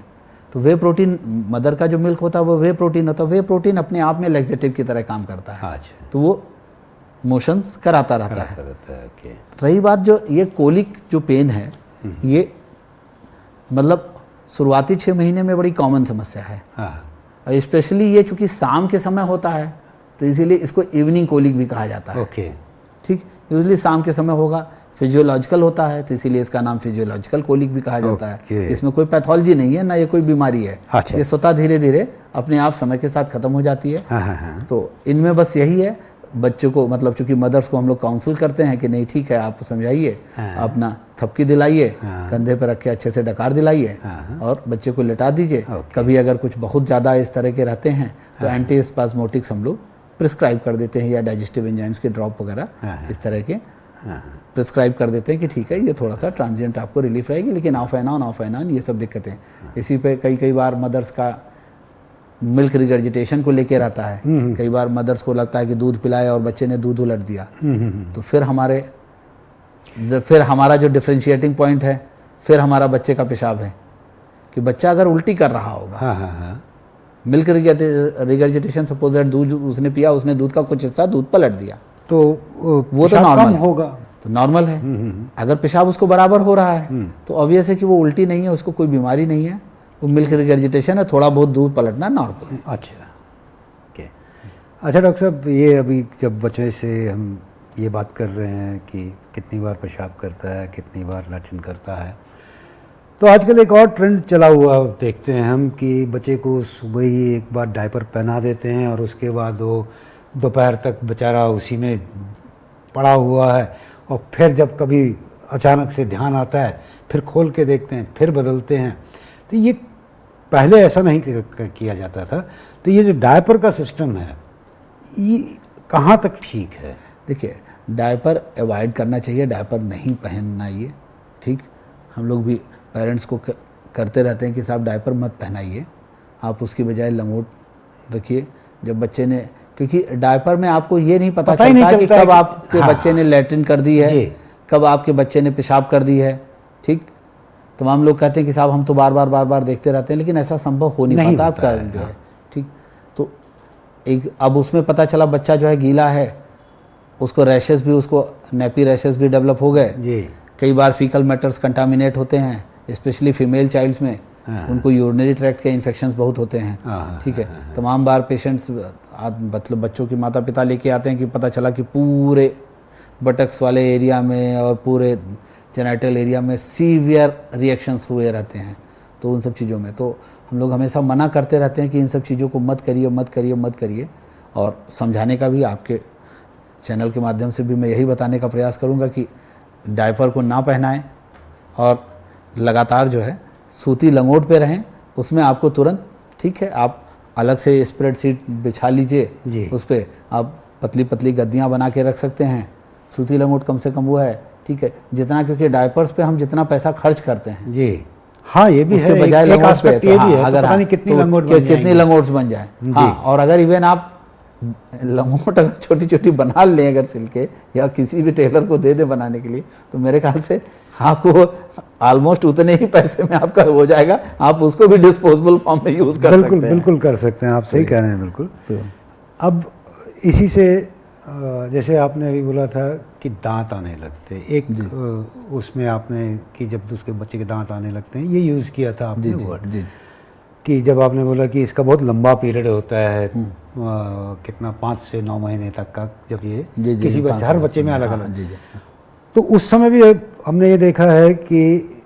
तो वे प्रोटीन मदर का जो मिल्क होता है वो वे प्रोटीन होता है, वे प्रोटीन अपने आप में लैक्सेटिव की तरह काम करता है। तो वो मोशंस कराता रहता है। रही बात जो ये कोलिक जो पेन है, ये मतलब शुरुआती 6 महीने में बड़ी कॉमन समस्या है, और स्पेशली ये चूँकि शाम के समय होता है तो इसीलिए इसको इवनिंग कोलिक भी कहा जाता है, ठीक। यूजली शाम के समय होगा, फिजियोलॉजिकल होता है तो इसीलिए इसका नाम फिजियोलॉजिकल कोलिक भी कहा जाता है। इसमें कोई पैथोलॉजी नहीं है, ना ये कोई बीमारी है। ये स्वतः धीरे धीरे अपने आप समय के साथ खत्म हो जाती है। तो इनमें बस यही है, बच्चों को मतलब चूंकि मदर्स को हम लोग काउंसिल करते हैं कि नहीं ठीक है आप समझाइए, अपना थपकी दिलाइए, कंधे पर रख के अच्छे से डकार दिलाइए और बच्चे को लेटा दीजिए। कभी अगर कुछ बहुत ज़्यादा इस तरह के रहते हैं तो एंटी स्पाज्मोटिक्स हम लोग प्रिस्क्राइब कर देते हैं, या डाइजेस्टिव एंजाइम्स के ड्रॉप वगैरह इस तरह के प्रिस्क्राइब कर देते हैं कि ठीक है ये थोड़ा सा ट्रांजिएंट आपको रिलीफ रहेगी, लेकिन ऑफ एंड ऑन ये सब दिक्कतें। इसी पे कई बार मदर्स का मिल्क रिगर्जिटेशन को लेकर आता है। कई बार मदर्स को लगता है कि दूध पिलाया और बच्चे ने दूध उलट दिया, तो फिर हमारा जो डिफरेंशिएटिंग पॉइंट है, फिर हमारा बच्चे का पेशाब है कि बच्चा अगर उल्टी कर रहा होगा, मिल्क रिगर्जिटेशन, सपोज दैट दूध उसने पिया, उसने दूध का कुछ हिस्सा दूध पलट दिया, तो वो तो नॉर्मल होगा, तो नॉर्मल है। अगर पेशाब उसको बराबर हो रहा है तो ऑब्वियस है कि वो उल्टी नहीं है, उसको कोई बीमारी नहीं है, वो मिल्क रिगर्जिटेशन है, थोड़ा बहुत दूध पलटना नॉर्मल है। अच्छा, ओके। अच्छा डॉक्टर साहब, ये अभी जब बच्चे से हम ये बात कर रहे हैं कि कितनी बार पेशाब करता है, कितनी बार लैट्रिन करता है, तो आजकल एक और ट्रेंड चला हुआ देखते हैं हम कि बच्चे को सुबह ही एक बार डायपर पहना देते हैं और उसके बाद वो दोपहर तक बेचारा उसी में पड़ा हुआ है, और फिर जब कभी अचानक से ध्यान आता है फिर खोल के देखते हैं, फिर बदलते हैं। तो ये पहले ऐसा नहीं किया जाता था, तो ये जो डायपर का सिस्टम है ये कहाँ तक ठीक है? देखिए, डायपर अवॉइड करना चाहिए, डायपर नहीं पहनना ये, ठीक। हम लोग भी पेरेंट्स को करते रहते हैं कि साहब डायपर मत पहनाइए, आप उसकी बजाय लंगोट रखिए। जब बच्चे ने, क्योंकि डायपर में आपको ये नहीं पता चलता कि कब आपके बच्चे ने लैट्रिन कर दी है, कब आपके बच्चे ने पेशाब कर दी है, ठीक। तमाम लोग कहते हैं कि साहब हम तो बार बार देखते रहते हैं, लेकिन ऐसा संभव हो नहीं पाता आपका जो है, ठीक। तो एक अब उसमें पता चला बच्चा जो है गीला है, उसको रैशेस भी, उसको नेपी रैशेस भी डेवलप हो गए। कई बार फीकल मैटर्स कंटामिनेट होते हैं, स्पेशली फीमेल चाइल्ड्स में, उनको यूरिनरी ट्रैक्ट के इन्फेक्शंस बहुत होते हैं, ठीक है। तमाम बार पेशेंट्स मतलब बच्चों के माता पिता लेके आते हैं कि पता चला कि पूरे बटक्स वाले एरिया में और पूरे जेनिटल एरिया में सीवियर रिएक्शंस हुए रहते हैं। तो उन सब चीज़ों में तो हम लोग हमेशा मना करते रहते हैं कि इन सब चीज़ों को मत करिए, मत करिए, मत करिए। और समझाने का भी आपके चैनल के माध्यम से भी मैं यही बताने का प्रयास करूँगा कि डायपर को ना पहनाएं और लगातार जो है सूती लंगोट पे रहें। उसमें आपको तुरंत, ठीक है, आप अलग से स्प्रेड शीट बिछा लीजिए, उस पर आप पतली पतली गद्दियाँ बना के रख सकते हैं। सूती लंगोट कम से कम वो है, ठीक है, जितना, क्योंकि डायपर्स पे हम जितना पैसा खर्च करते हैं जी, हाँ ये भी उसके है, बजाय लंगोट पे, तो हाँ, अगर पता नहीं कितनी लंगोट्स बन जाए। हाँ, और अगर इवन आप लंगोट अगर छोटी छोटी बना लें अगर सिल के, या किसी भी टेलर को दे दे बनाने के लिए, तो मेरे ख्याल से आपको ऑलमोस्ट उतने ही पैसे में आपका हो जाएगा। आप उसको भी डिस्पोजेबल फॉर्म में यूज़ कर सकते हैं। बिल्कुल कर सकते हैं, आप सही कह रहे हैं, बिल्कुल। तो अब इसी से जैसे आपने अभी बोला था कि दांत आने लगते, एक उसमें आपने कि जब उसके बच्चे के दांत आने लगते हैं, ये यूज़ किया था आपने वर्ड, कि जब आपने बोला कि इसका बहुत लंबा पीरियड होता है, कितना 5 से 9 महीने तक का, जब ये किसी बच्चे, हर बच्चे में अलग अलग, तो उस समय भी हमने ये देखा है कि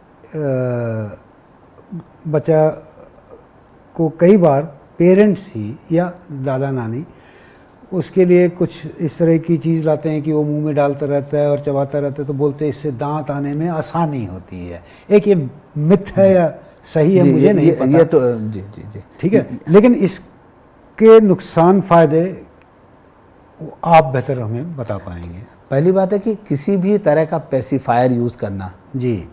बच्चा को कई बार पेरेंट्स ही या दादा नानी उसके लिए कुछ इस तरह की चीज़ लाते हैं कि वो मुंह में डालता रहता है और चबाता रहता है, तो बोलते हैं इससे दांत आने में आसानी होती है। एक ये मिथ है या सही है, मुझे नहीं पता, ये तो जी ठीक है, लेकिन इसके नुकसान फ़ायदे आप बेहतर हमें बता पाएंगे। पहली बात है कि किसी भी तरह का पेसिफायर यूज़ करना, जी,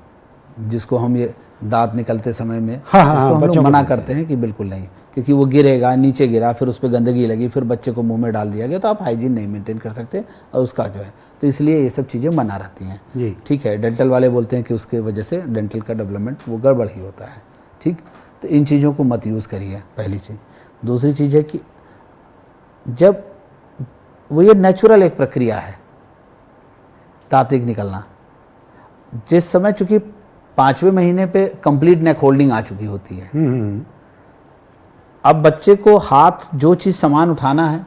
जिसको हम ये दांत निकलते समय में, हाँ, इसको हम लोग मना करते हैं कि बिल्कुल नहीं, क्योंकि वो गिरेगा, नीचे गिरा, फिर उस पर गंदगी लगी, फिर बच्चे को मुंह में डाल दिया गया, तो आप हाइजीन नहीं मेंटेन कर सकते, और उसका जो है, तो इसलिए ये सब चीज़ें मना रहती हैं, ठीक है। डेंटल वाले बोलते हैं कि उसके वजह से डेंटल का डेवलपमेंट वो गड़बड़ ही होता है, ठीक। तो इन चीज़ों को मत यूज़ करिए, पहली चीज़। दूसरी चीज़ है कि जब वो, ये नेचुरल एक प्रक्रिया है दांत निकलना, जिस समय चूँकि 5वें महीने पे कंप्लीट नेक होल्डिंग आ चुकी होती है, अब बच्चे को हाथ जो चीज़ सामान उठाना है,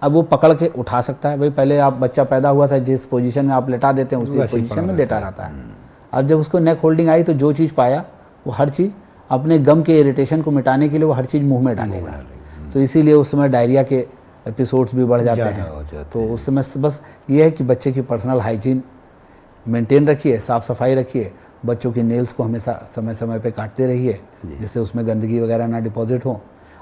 अब वो पकड़ के उठा सकता है। भाई पहले आप बच्चा पैदा हुआ था जिस पोजीशन में आप लेटा देते हैं उसी पोजीशन में लेटा रहता है। अब जब उसको नेक होल्डिंग आई तो जो चीज़ पाया वो हर चीज़ अपने गम के इरिटेशन को मिटाने के लिए वो हर चीज़ मुंह में डालेगा। तो इसीलिए उस समय डायरिया के एपिसोड्स भी बढ़ जाते हैं। तो उस समय बस ये है कि बच्चे की पर्सनल हाइजीन मेंटेन रखिए, साफ़ सफाई रखिए, बच्चों की नेल्स को हमेशा समय समय पे काटते रहिए जिससे उसमें गंदगी वगैरह ना डिपॉजिट हो।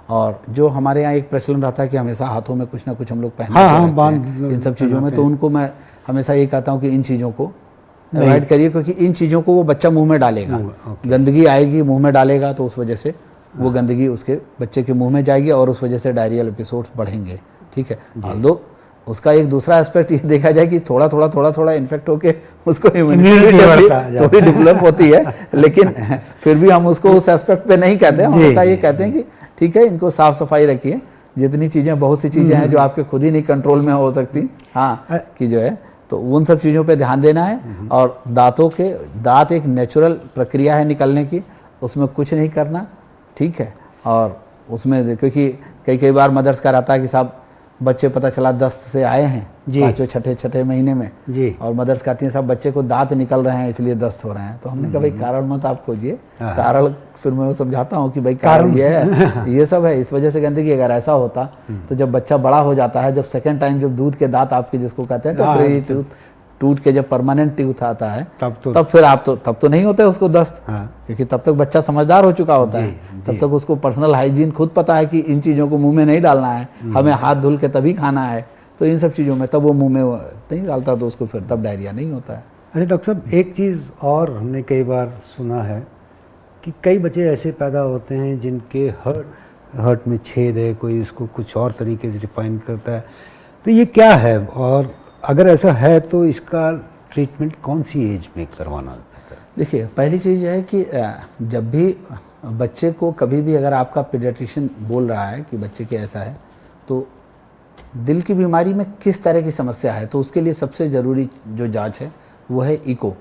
और जो हमारे यहाँ एक प्रचलन रहता है कि हमेशा हाथों में कुछ ना कुछ हम लोग पहनते हैं इन सब चीज़ों में, तो उनको मैं हमेशा ये कहता हूँ कि इन चीज़ों को अवॉइड करिए, क्योंकि इन चीज़ों को वो बच्चा मुंह में डालेगा, गंदगी आएगी मुंह में डालेगा, तो उस वजह से वो गंदगी उसके बच्चे के मुंह में जाएगी और उस वजह से डायरियल एपिसोड्स बढ़ेंगे। ठीक है, ऑल्दो उसका एक दूसरा एस्पेक्ट ये देखा जाए कि थोड़ा थोड़ा इन्फेक्ट होके उसको इम्यूनिटी थोड़ी डेवलप होती है, लेकिन फिर भी हम उसको उस एस्पेक्ट पे नहीं कहते हैं। हमेशा ये कहते हैं कि ठीक है, इनको साफ सफाई रखिए। जितनी चीज़ें, बहुत सी चीज़ें हैं जो आपके खुद ही नहीं कंट्रोल में हो सकती, हाँ, कि जो है तो उन सब चीज़ों पे ध्यान देना है। और दांत एक नेचुरल प्रक्रिया है निकलने की, उसमें कुछ नहीं करना। ठीक है, और उसमें क्योंकि कई बार मदर्स का रहता है कि साहब बच्चे पता चला दस्त से आए हैं 5वें 6ठे महीने में जी। और मदर्स कहती हैं साहब बच्चे को दांत निकल रहे हैं इसलिए दस्त हो रहे हैं। तो हमने कहा भाई कारण मत आप खोजिए, कारण फिर मैं वो समझाता हूँ कि भाई कारण ये है, ये सब है, इस वजह से कहते हैं कि अगर ऐसा होता तो जब बच्चा बड़ा हो जाता है, जब सेकेंड टाइम जब दूध के दांत आपके जिसको कहते हैं टेम्परेरी टूट के जब परमानेंट टीथ आता है तब फिर आप तब तो नहीं होता है उसको दस्त, क्योंकि तब तक बच्चा समझदार हो चुका होता है, तब तक उसको पर्सनल हाइजीन खुद पता है कि इन चीज़ों को मुंह में नहीं डालना है, हमें हाथ धुल के तभी खाना है। तो इन सब चीज़ों में तब वो मुंह में नहीं डालता तो उसको फिर तब डायरिया नहीं होता है। अच्छा डॉक्टर साहब, एक चीज़ और हमने कई बार सुना है कि कई बच्चे ऐसे पैदा होते हैं जिनके हर्ट में छेद है, कोई इसको कुछ और तरीके से डिफाइन करता है, तो ये क्या है और अगर ऐसा है तो इसका ट्रीटमेंट कौन सी एज में करवाना है? देखिए, पहली चीज़ है कि जब भी बच्चे को कभी भी अगर आपका पीडियाट्रिशियन बोल रहा है कि बच्चे के ऐसा है, तो दिल की बीमारी में किस तरह की समस्या है, तो उसके लिए सबसे ज़रूरी जो जांच है वो है इको।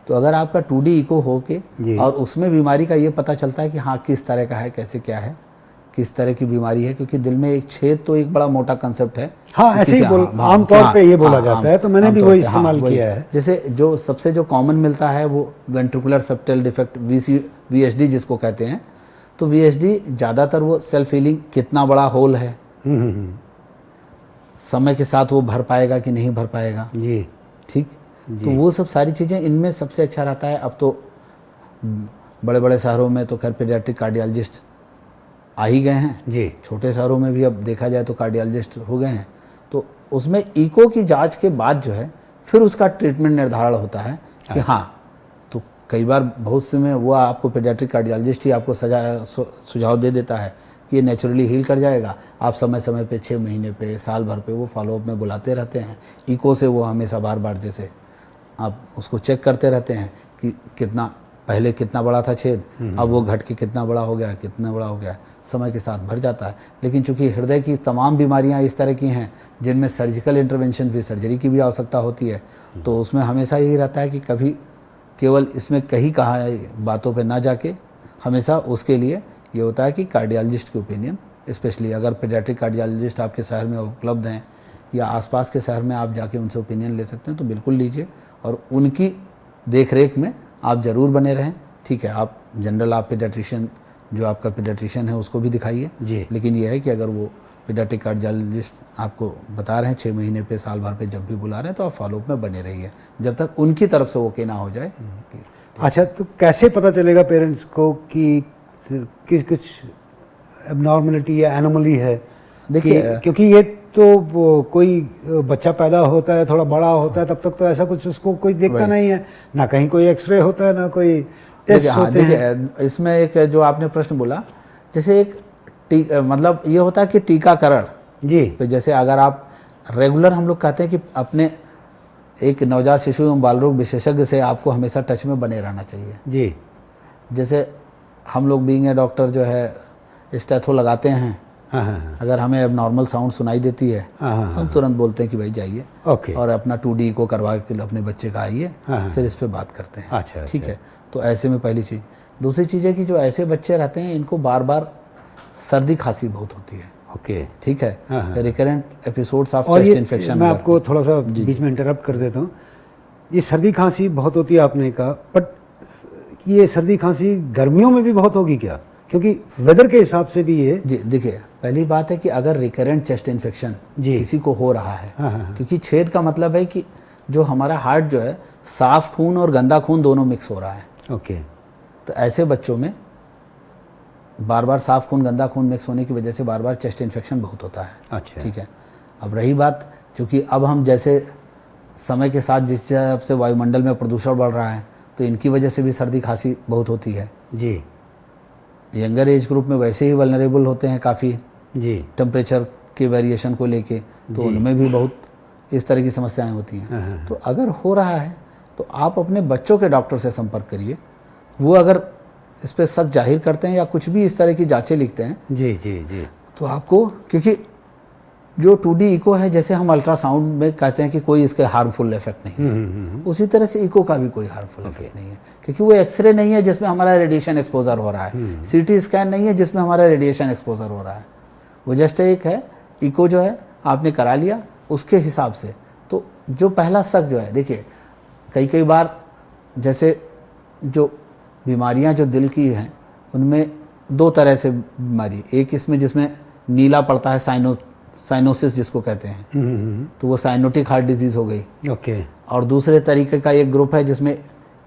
तो अगर आपका 2D इको हो के और उसमें बीमारी का ये पता चलता है कि हाँ किस तरह का है, कैसे क्या है, किस तरह की बीमारी है, क्योंकि दिल में एक छेद तो एक बड़ा मोटा कंसेप्ट है। हाँ, ऐसे ही आमतौर पे ये बोला जाता है, तो मैंने भी वही इस्तेमाल किया है। जैसे जो सबसे जो कॉमन मिलता है वो वेंट्रिकुलर सेप्टल डिफेक्ट VSD जिसको कहते हैं। तो VSD ज़्यादातर वो सेल्फ हीलिंग, कितना बड़ा होल है, समय के साथ वो भर पाएगा कि नहीं भर पाएगा जी, ठीक, तो वो सब सारी चीज़ें इनमें सबसे अच्छा रहता है। अब तो बड़े बड़े शहरों में तो खैर पीडियाट्रिक कार्डियोलॉजिस्ट आ ही गए हैं जी, छोटे शहरों में भी अब देखा जाए तो कार्डियोलॉजिस्ट हो गए हैं। तो उसमें इको की जांच के बाद जो है फिर उसका ट्रीटमेंट निर्धारण होता है कि हाँ, तो कई बार बहुत से में वो आपको पीडियाट्रिक कार्डियोलॉजिस्ट ही आपको सुझाव दे देता है कि ये नेचुरली हील कर जाएगा। आप समय समय पे 6 महीने पे, साल भर पे वो फॉलोअप में बुलाते रहते हैं। इको से वो हमेशा बार जैसे आप उसको चेक करते रहते हैं कि कितना पहले कितना बड़ा था छेद, अब वो घट के कितना बड़ा हो गया, कितना बड़ा हो गया, समय के साथ भर जाता है। लेकिन चूंकि हृदय की तमाम बीमारियां इस तरह की हैं जिनमें सर्जिकल इंटरवेंशन भी, सर्जरी की भी आवश्यकता होती है, तो उसमें हमेशा यही रहता है कि कभी केवल इसमें कहीं कहा बातों पे ना जाके हमेशा उसके लिए ये होता है कि कार्डियोलॉजिस्ट की ओपिनियन, स्पेशली अगर पीडियाट्रिक कार्डियोलॉजिस्ट आपके शहर में उपलब्ध हैं या आसपास के शहर में आप जाके उनसे ओपिनियन ले सकते हैं, तो बिल्कुल लीजिए और उनकी देख रेख में आप ज़रूर बने रहें। ठीक है, आप जनरल आप पीडियाट्रिशियन जो आपका पीडियाट्रिशियन है उसको भी दिखाइए, लेकिन ये है कि अगर वो पीडियाट्रिक कार्डियोलॉजिस्ट आपको बता रहे हैं 6 महीने पे, साल भर पे जब भी बुला रहे हैं, तो आप फॉलोअप में बने रहिए जब तक उनकी तरफ से ओके ना हो जाए। अच्छा, तो कैसे पता चलेगा पेरेंट्स को कि कुछ एबनॉर्मलिटी या एनोमली है? देखिए, क्योंकि ये तो कोई बच्चा पैदा होता है, थोड़ा बड़ा होता है, तब तक तो ऐसा कुछ उसको कोई देखता नहीं है, ना कहीं कोई एक्सरे होता है, ना कोई टेस्ट होते हैं। इसमें एक जो आपने प्रश्न बोला, जैसे एक मतलब ये होता है कि टीकाकरण जी, तो जैसे अगर आप रेगुलर, हम लोग कहते हैं कि अपने एक नवजात शिशु एवं बाल रोग विशेषज्ञ से आपको हमेशा टच में बने रहना चाहिए जी। जैसे हम लोग बीइंग ए डॉक्टर जो है स्टेथो लगाते हैं, अगर हमें अब नॉर्मल साउंड सुनाई देती है तो हम तुरंत बोलते हैं कि भाई जाइए और अपना 2D को करवा के अपने बच्चे का आइए, फिर इस पे बात करते हैं। अच्छा, ठीक है, तो ऐसे में पहली चीज़। दूसरी चीज़ है कि जो ऐसे बच्चे रहते हैं इनको बार बार सर्दी खांसी बहुत होती है। ओके, ठीक है, recurrent episodes of chest infection. मैं आपको थोड़ा सा बीच में इंटरप्ट कर देता हूँ। ये सर्दी खांसी बहुत होती है आपने कहा, बट ये सर्दी खांसी गर्मियों में भी बहुत होगी क्या? क्योंकि वेदर के हिसाब से भी ये जी, देखिए पहली बात है कि अगर रिकरेंट चेस्ट इन्फेक्शन किसी को हो रहा है, क्योंकि छेद का मतलब है कि जो हमारा हार्ट जो है साफ खून और गंदा खून दोनों मिक्स हो रहा है। ओके, तो ऐसे बच्चों में बार बार साफ खून गंदा खून मिक्स होने की वजह से बार बार चेस्ट इन्फेक्शन बहुत होता है। अच्छा, ठीक है। अब रही बात, क्योंकि अब हम जैसे समय के साथ जिस हिसाब से वायुमंडल में प्रदूषण बढ़ रहा है, तो इनकी वजह से भी सर्दी खांसी बहुत होती है जी। यंगर एज ग्रुप में वैसे ही वल्नरेबल होते हैं काफ़ी जी टेम्परेचर के वेरिएशन को लेके, तो उनमें भी बहुत इस तरह की समस्याएं होती हैं। तो अगर हो रहा है तो आप अपने बच्चों के डॉक्टर से संपर्क करिए। वो अगर इस पर शक जाहिर करते हैं या कुछ भी इस तरह की जांचें लिखते हैं जी जी जी तो आपको, क्योंकि जो 2D इको है, जैसे हम अल्ट्रासाउंड में कहते हैं कि कोई इसके हार्मफुल इफेक्ट नहीं है, उसी तरह से इको का भी कोई हार्मफुल इफेक्ट नहीं है, क्योंकि वो एक्सरे नहीं है जिसमें हमारा रेडिएशन एक्सपोजर हो रहा है, सीटी स्कैन नहीं है जिसमें हमारा रेडिएशन एक्सपोजर हो रहा है। वो जस्ट एक है इको जो है आपने करा लिया उसके हिसाब से। तो जो पहला शक जो है, देखिए कई बार जैसे जो बीमारियां जो दिल की हैं उनमें दो तरह से बीमारी, एक इसमें जिसमें नीला पड़ता है साइनोसिस जिसको कहते हैं, तो वो साइनोटिक हार्ट डिजीज हो गई। ओके। और दूसरे तरीके का एक ग्रुप है जिसमें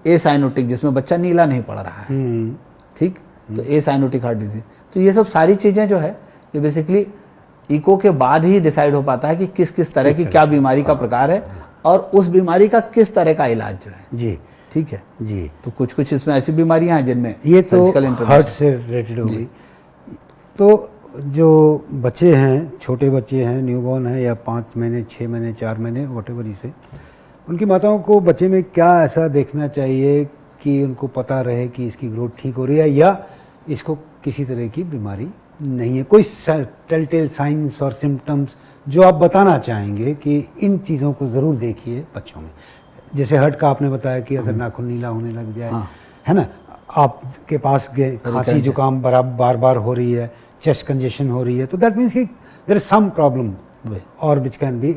ए साइनोटिक, जिसमें बच्चा नीला नहीं पड़ रहा है, ठीक, तो ए साइनोटिक हार्ट डिजीज। तो ये सब सारी चीज़ें जो है ये बेसिकली इको के बाद ही डिसाइड हो पाता है कि किस किस तरह की क्या बीमारी का प्रकार है और उस बीमारी का किस तरह का इलाज जो है। जी ठीक है जी। तो कुछ कुछ इसमें ऐसी बीमारियां हैं जिनमें ये तो सर्जिकल हार्ट से रिलेटेड हो गई। तो जो बच्चे हैं, छोटे बच्चे हैं, न्यूबॉर्न है या 5 महीने 6 महीने 4 महीने व्हाटएवर इसे, उनकी माताओं को बच्चे में क्या ऐसा देखना चाहिए कि उनको पता रहे कि इसकी ग्रोथ ठीक हो रही है या इसको किसी तरह की बीमारी नहीं है? कोई टेलटेल साइंस और सिम्टम्स जो आप बताना चाहेंगे कि इन चीज़ों को ज़रूर देखिए बच्चों में? जैसे हर्ट का आपने बताया कि अगर नाखून नीला होने लग जाए, है ना, आपके पास गए, खांसी जुकाम बार बार हो रही है, चेस्ट कंजेशन हो रही है, तो दैट मीन्स कि देयर इज सम प्रॉब्लम और which can be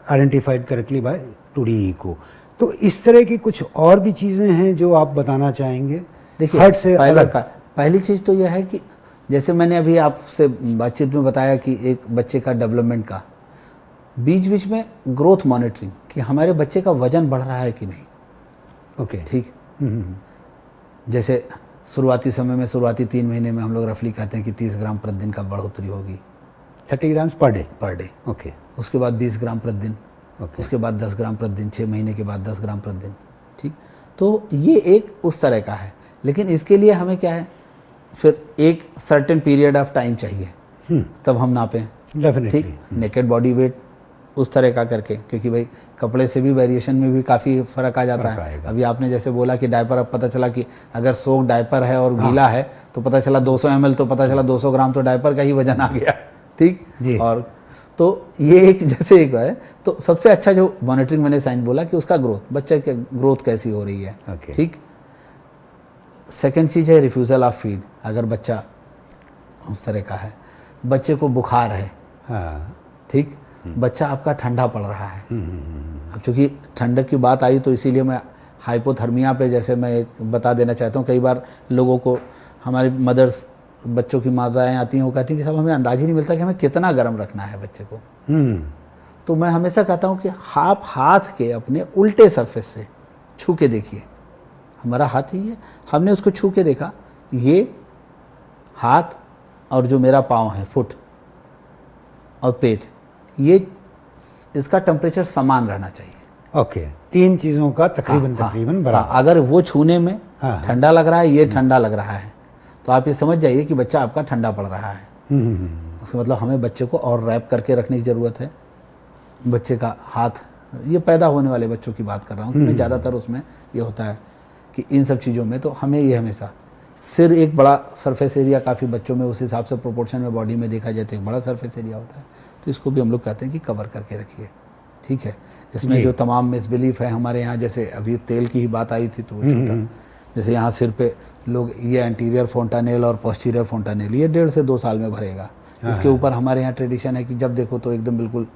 identified correctly by 2D echo. तो इस तरह की कुछ और भी चीज़ें हैं जो आप बताना चाहेंगे? देखिए हर्ट से पहली चीज़ तो यह है कि जैसे मैंने अभी आपसे बातचीत में बताया कि एक बच्चे का डेवलपमेंट का बीच बीच में ग्रोथ मॉनिटरिंग, कि हमारे बच्चे का वजन बढ़ रहा है कि नहीं। ओके, ठीक। जैसे शुरुआती समय में, शुरुआती 3 महीने में हम लोग रफली कहते हैं कि 30 ग्राम प्रतिदिन का बढ़ोतरी होगी, 30 ग्राम्स पर डे। ओके। उसके बाद 20 ग्राम प्रतिदिन, उसके बाद 10 ग्राम प्रतिदिन, 6 महीने के बाद 10 ग्राम प्रतिदिन। ठीक। तो ये एक उस तरह का है, लेकिन इसके लिए हमें क्या है, फिर एक सर्टेन पीरियड ऑफ टाइम चाहिए तब हम नापें। ठीक। नेकेड बॉडी वेट उस तरह का करके, क्योंकि भाई कपड़े से भी वेरिएशन में भी काफ़ी फ़र्क आ जाता है। अभी आपने जैसे बोला कि डायपर, अब पता चला कि अगर सोक डायपर है और गीला है तो पता चला 200 ml, तो पता चला 200 ग्राम तो डायपर का ही वजन आ गया। ठीक। और तो ये एक जैसे एक है, तो सबसे अच्छा जो मॉनिटरिंग मैंने साइन बोला कि उसका ग्रोथ, बच्चे की ग्रोथ कैसी हो रही है। ठीक। सेकेंड चीज़ है रिफ्यूज़ल ऑफ फीड। अगर बच्चा उस तरह का है, बच्चे को बुखार है, ठीक, बच्चा आपका ठंडा पड़ रहा है। अब चूँकि ठंडक की बात आई तो इसीलिए मैं हाइपोथर्मिया पे जैसे मैं एक बता देना चाहता हूँ। कई बार लोगों को, हमारी मदर्स, बच्चों की माताएं आती हैं, वो कहती हैं कि साहब हमें अंदाज ही नहीं मिलता कि हमें कितना गर्म रखना है बच्चे को। तो मैं हमेशा कहता हूँ कि आप हाथ के अपने उल्टे सरफेस से छू के देखिए। हमारा हाथ ही है, हमने उसको छू के देखा, ये हाथ और जो मेरा पाँव है, फुट और पेट, ये इसका टेम्परेचर समान रहना चाहिए। ओके। 3 चीज़ों का तकरीबन बराबर। अगर वो छूने में ठंडा लग रहा है, ये ठंडा लग रहा है, तो आप ये समझ जाइए कि बच्चा आपका ठंडा पड़ रहा है। उसका मतलब हमें बच्चे को और रैप करके रखने की ज़रूरत है। बच्चे का हाथ, ये पैदा होने वाले बच्चों की बात कर रहा हूँ, क्योंकि ज़्यादातर उसमें ये होता है कि इन सब चीज़ों में तो हमें ये हमेशा, सिर एक बड़ा सरफेस एरिया काफ़ी बच्चों में उस हिसाब से प्रोपोर्शन में बॉडी में देखा जाए तो एक बड़ा सरफेस एरिया होता है, तो इसको भी हम लोग कहते हैं कि कवर करके रखिए। ठीक है। इसमें जो तमाम मिसबिलीफ है हमारे यहाँ, जैसे अभी तेल की ही बात आई थी तो वो छोटा, जैसे यहाँ सिर पे लोग ये एंटीरियर फोंटानेल और पोस्टीरियर फोंटानेल ये 1.5 से 2 साल में भरेगा। इसके ऊपर हमारे यहाँ ट्रेडिशन है कि जब देखो तो एकदम बिल्कुल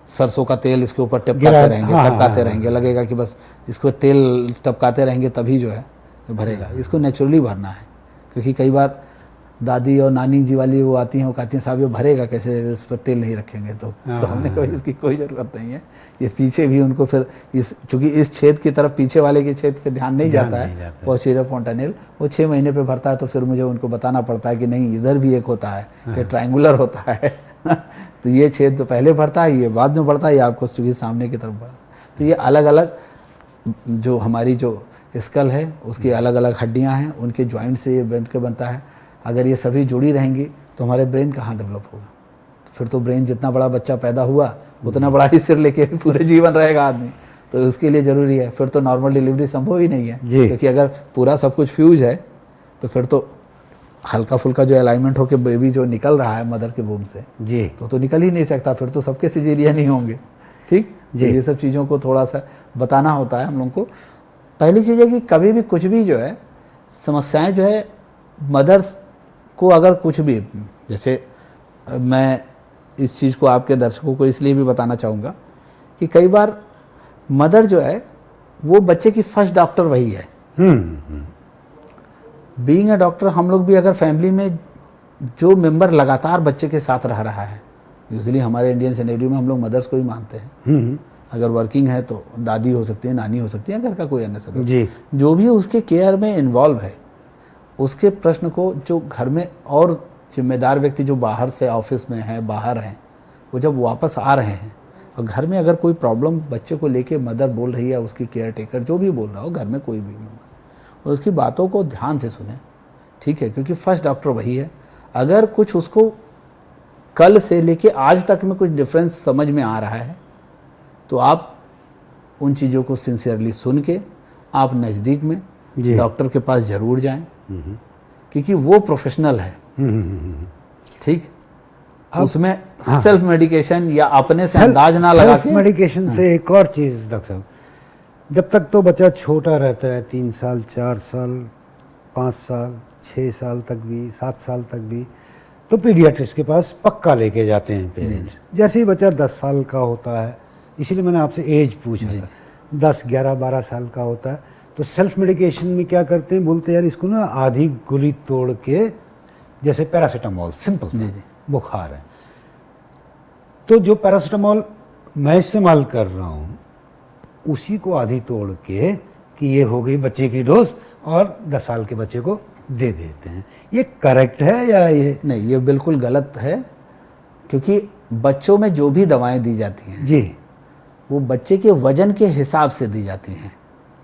सरसों का तेल इसके ऊपर टपकाते रहेंगे, लगेगा कि बस इसको तेल टपकाते रहेंगे तभी जो है भरेगा। इसको नेचुरली भरना है, क्योंकि कई बार दादी और नानी जी वाली वो आती हैं, वो कहती हैं साहब ये भरेगा कैसे, इस पर तेल नहीं रखेंगे तो हमने कहा इसकी कोई ज़रूरत नहीं है। ये पीछे भी उनको फिर चूँकि इस छेद की तरफ, पीछे वाले के छेद पे ध्यान नहीं जाता है, पोस्टीरियर फोंटानेल वो 6 महीने पे भरता है, तो फिर मुझे उनको बताना पड़ता है कि नहीं इधर भी एक होता है, ये ट्रायंगुलर होता है तो ये छेद तो पहले भरता है, ये बाद में बढ़ता है, ये आपको चूँकि सामने की तरफ बढ़ता है। तो ये अलग अलग जो हमारी जो स्कल है उसकी अलग अलग हड्डियां हैं, उनके जॉइंट से ये बन के बनता है। अगर ये सभी जुड़ी रहेंगी तो हमारे ब्रेन कहाँ डेवलप होगा? तो फिर तो ब्रेन जितना बड़ा बच्चा पैदा हुआ उतना बड़ा ही सिर लेके पूरे जीवन रहेगा आदमी, तो उसके लिए ज़रूरी है। फिर तो नॉर्मल डिलीवरी संभव ही नहीं है, क्योंकि अगर पूरा सब कुछ फ्यूज है तो फिर तो हल्का फुल्का जो अलाइनमेंट होकर बेबी जो निकल रहा है मदर के वूम से जी तो निकल ही नहीं सकता, फिर तो सबके सिजेरियन नहीं होंगे। ठीक जी, ये सब चीज़ों को थोड़ा सा बताना होता है हम लोग को। पहली चीज़ है कि कभी भी कुछ भी जो है समस्याएं जो है मदर्स को, अगर कुछ भी, जैसे मैं इस चीज़ को आपके दर्शकों को इसलिए भी बताना चाहूँगा कि कई बार मदर जो है वो बच्चे की फर्स्ट डॉक्टर वही है। बीइंग अ डॉक्टर, हम लोग भी अगर फैमिली में जो मेंबर लगातार बच्चे के साथ रह रहा है, यूजुअली हमारे इंडियन सिनेरियो में हम लोग मदर्स को ही मानते हैं। अगर वर्किंग है तो दादी हो सकती है, नानी हो सकती है, घर का कोई अन्य सदस्य, जो भी उसके केयर में इन्वॉल्व है, उसके प्रश्न को जो घर में और जिम्मेदार व्यक्ति जो बाहर से ऑफिस में हैं, बाहर हैं, वो जब वापस आ रहे हैं और घर में अगर कोई प्रॉब्लम बच्चे को लेके मदर बोल रही है, उसकी केयर टेकर जो भी बोल रहा हो, घर में कोई भी उसकी बातों को ध्यान से सुने, ठीक है, क्योंकि फर्स्ट डॉक्टर वही है। अगर कुछ उसको कल से लेके आज तक में कुछ डिफरेंस समझ में आ रहा है तो आप उन चीज़ों को सिंसियरली सुन के आप नज़दीक में डॉक्टर के पास ज़रूर जाएं, क्योंकि वो प्रोफेशनल है। ठीक, उसमें सेल्फ मेडिकेशन या अपने से अंदाज ना लगा के। मेडिकेशन से एक और चीज़ डॉक्टर साहब, जब तक तो बच्चा छोटा रहता है, 3 साल 4 साल 5 साल 6 साल तक भी, 7 साल तक भी, तो पीडियाट्रिस्ट के पास पक्का लेके जाते हैं पेरेंट्स। जैसे ही बच्चा 10 साल का होता है, इसीलिए मैंने आपसे एज पूछा था, 10 11 12 साल का होता है तो सेल्फ मेडिकेशन में क्या करते हैं, बोलते हैं यार इसको ना आधी गोली तोड़ के, जैसे पैरासीटामोल सिंपल बुखार है, तो जो पैरासीटामोल मैं इस्तेमाल कर रहा हूँ उसी को आधी तोड़ के कि ये हो गई बच्चे की डोज और 10 साल के बच्चे को दे देते हैं। ये करेक्ट है या ये नहीं? ये बिल्कुल गलत है, क्योंकि बच्चों में जो भी दवाएं दी जाती हैं जी वो बच्चे के वजन के हिसाब से दी जाती हैं।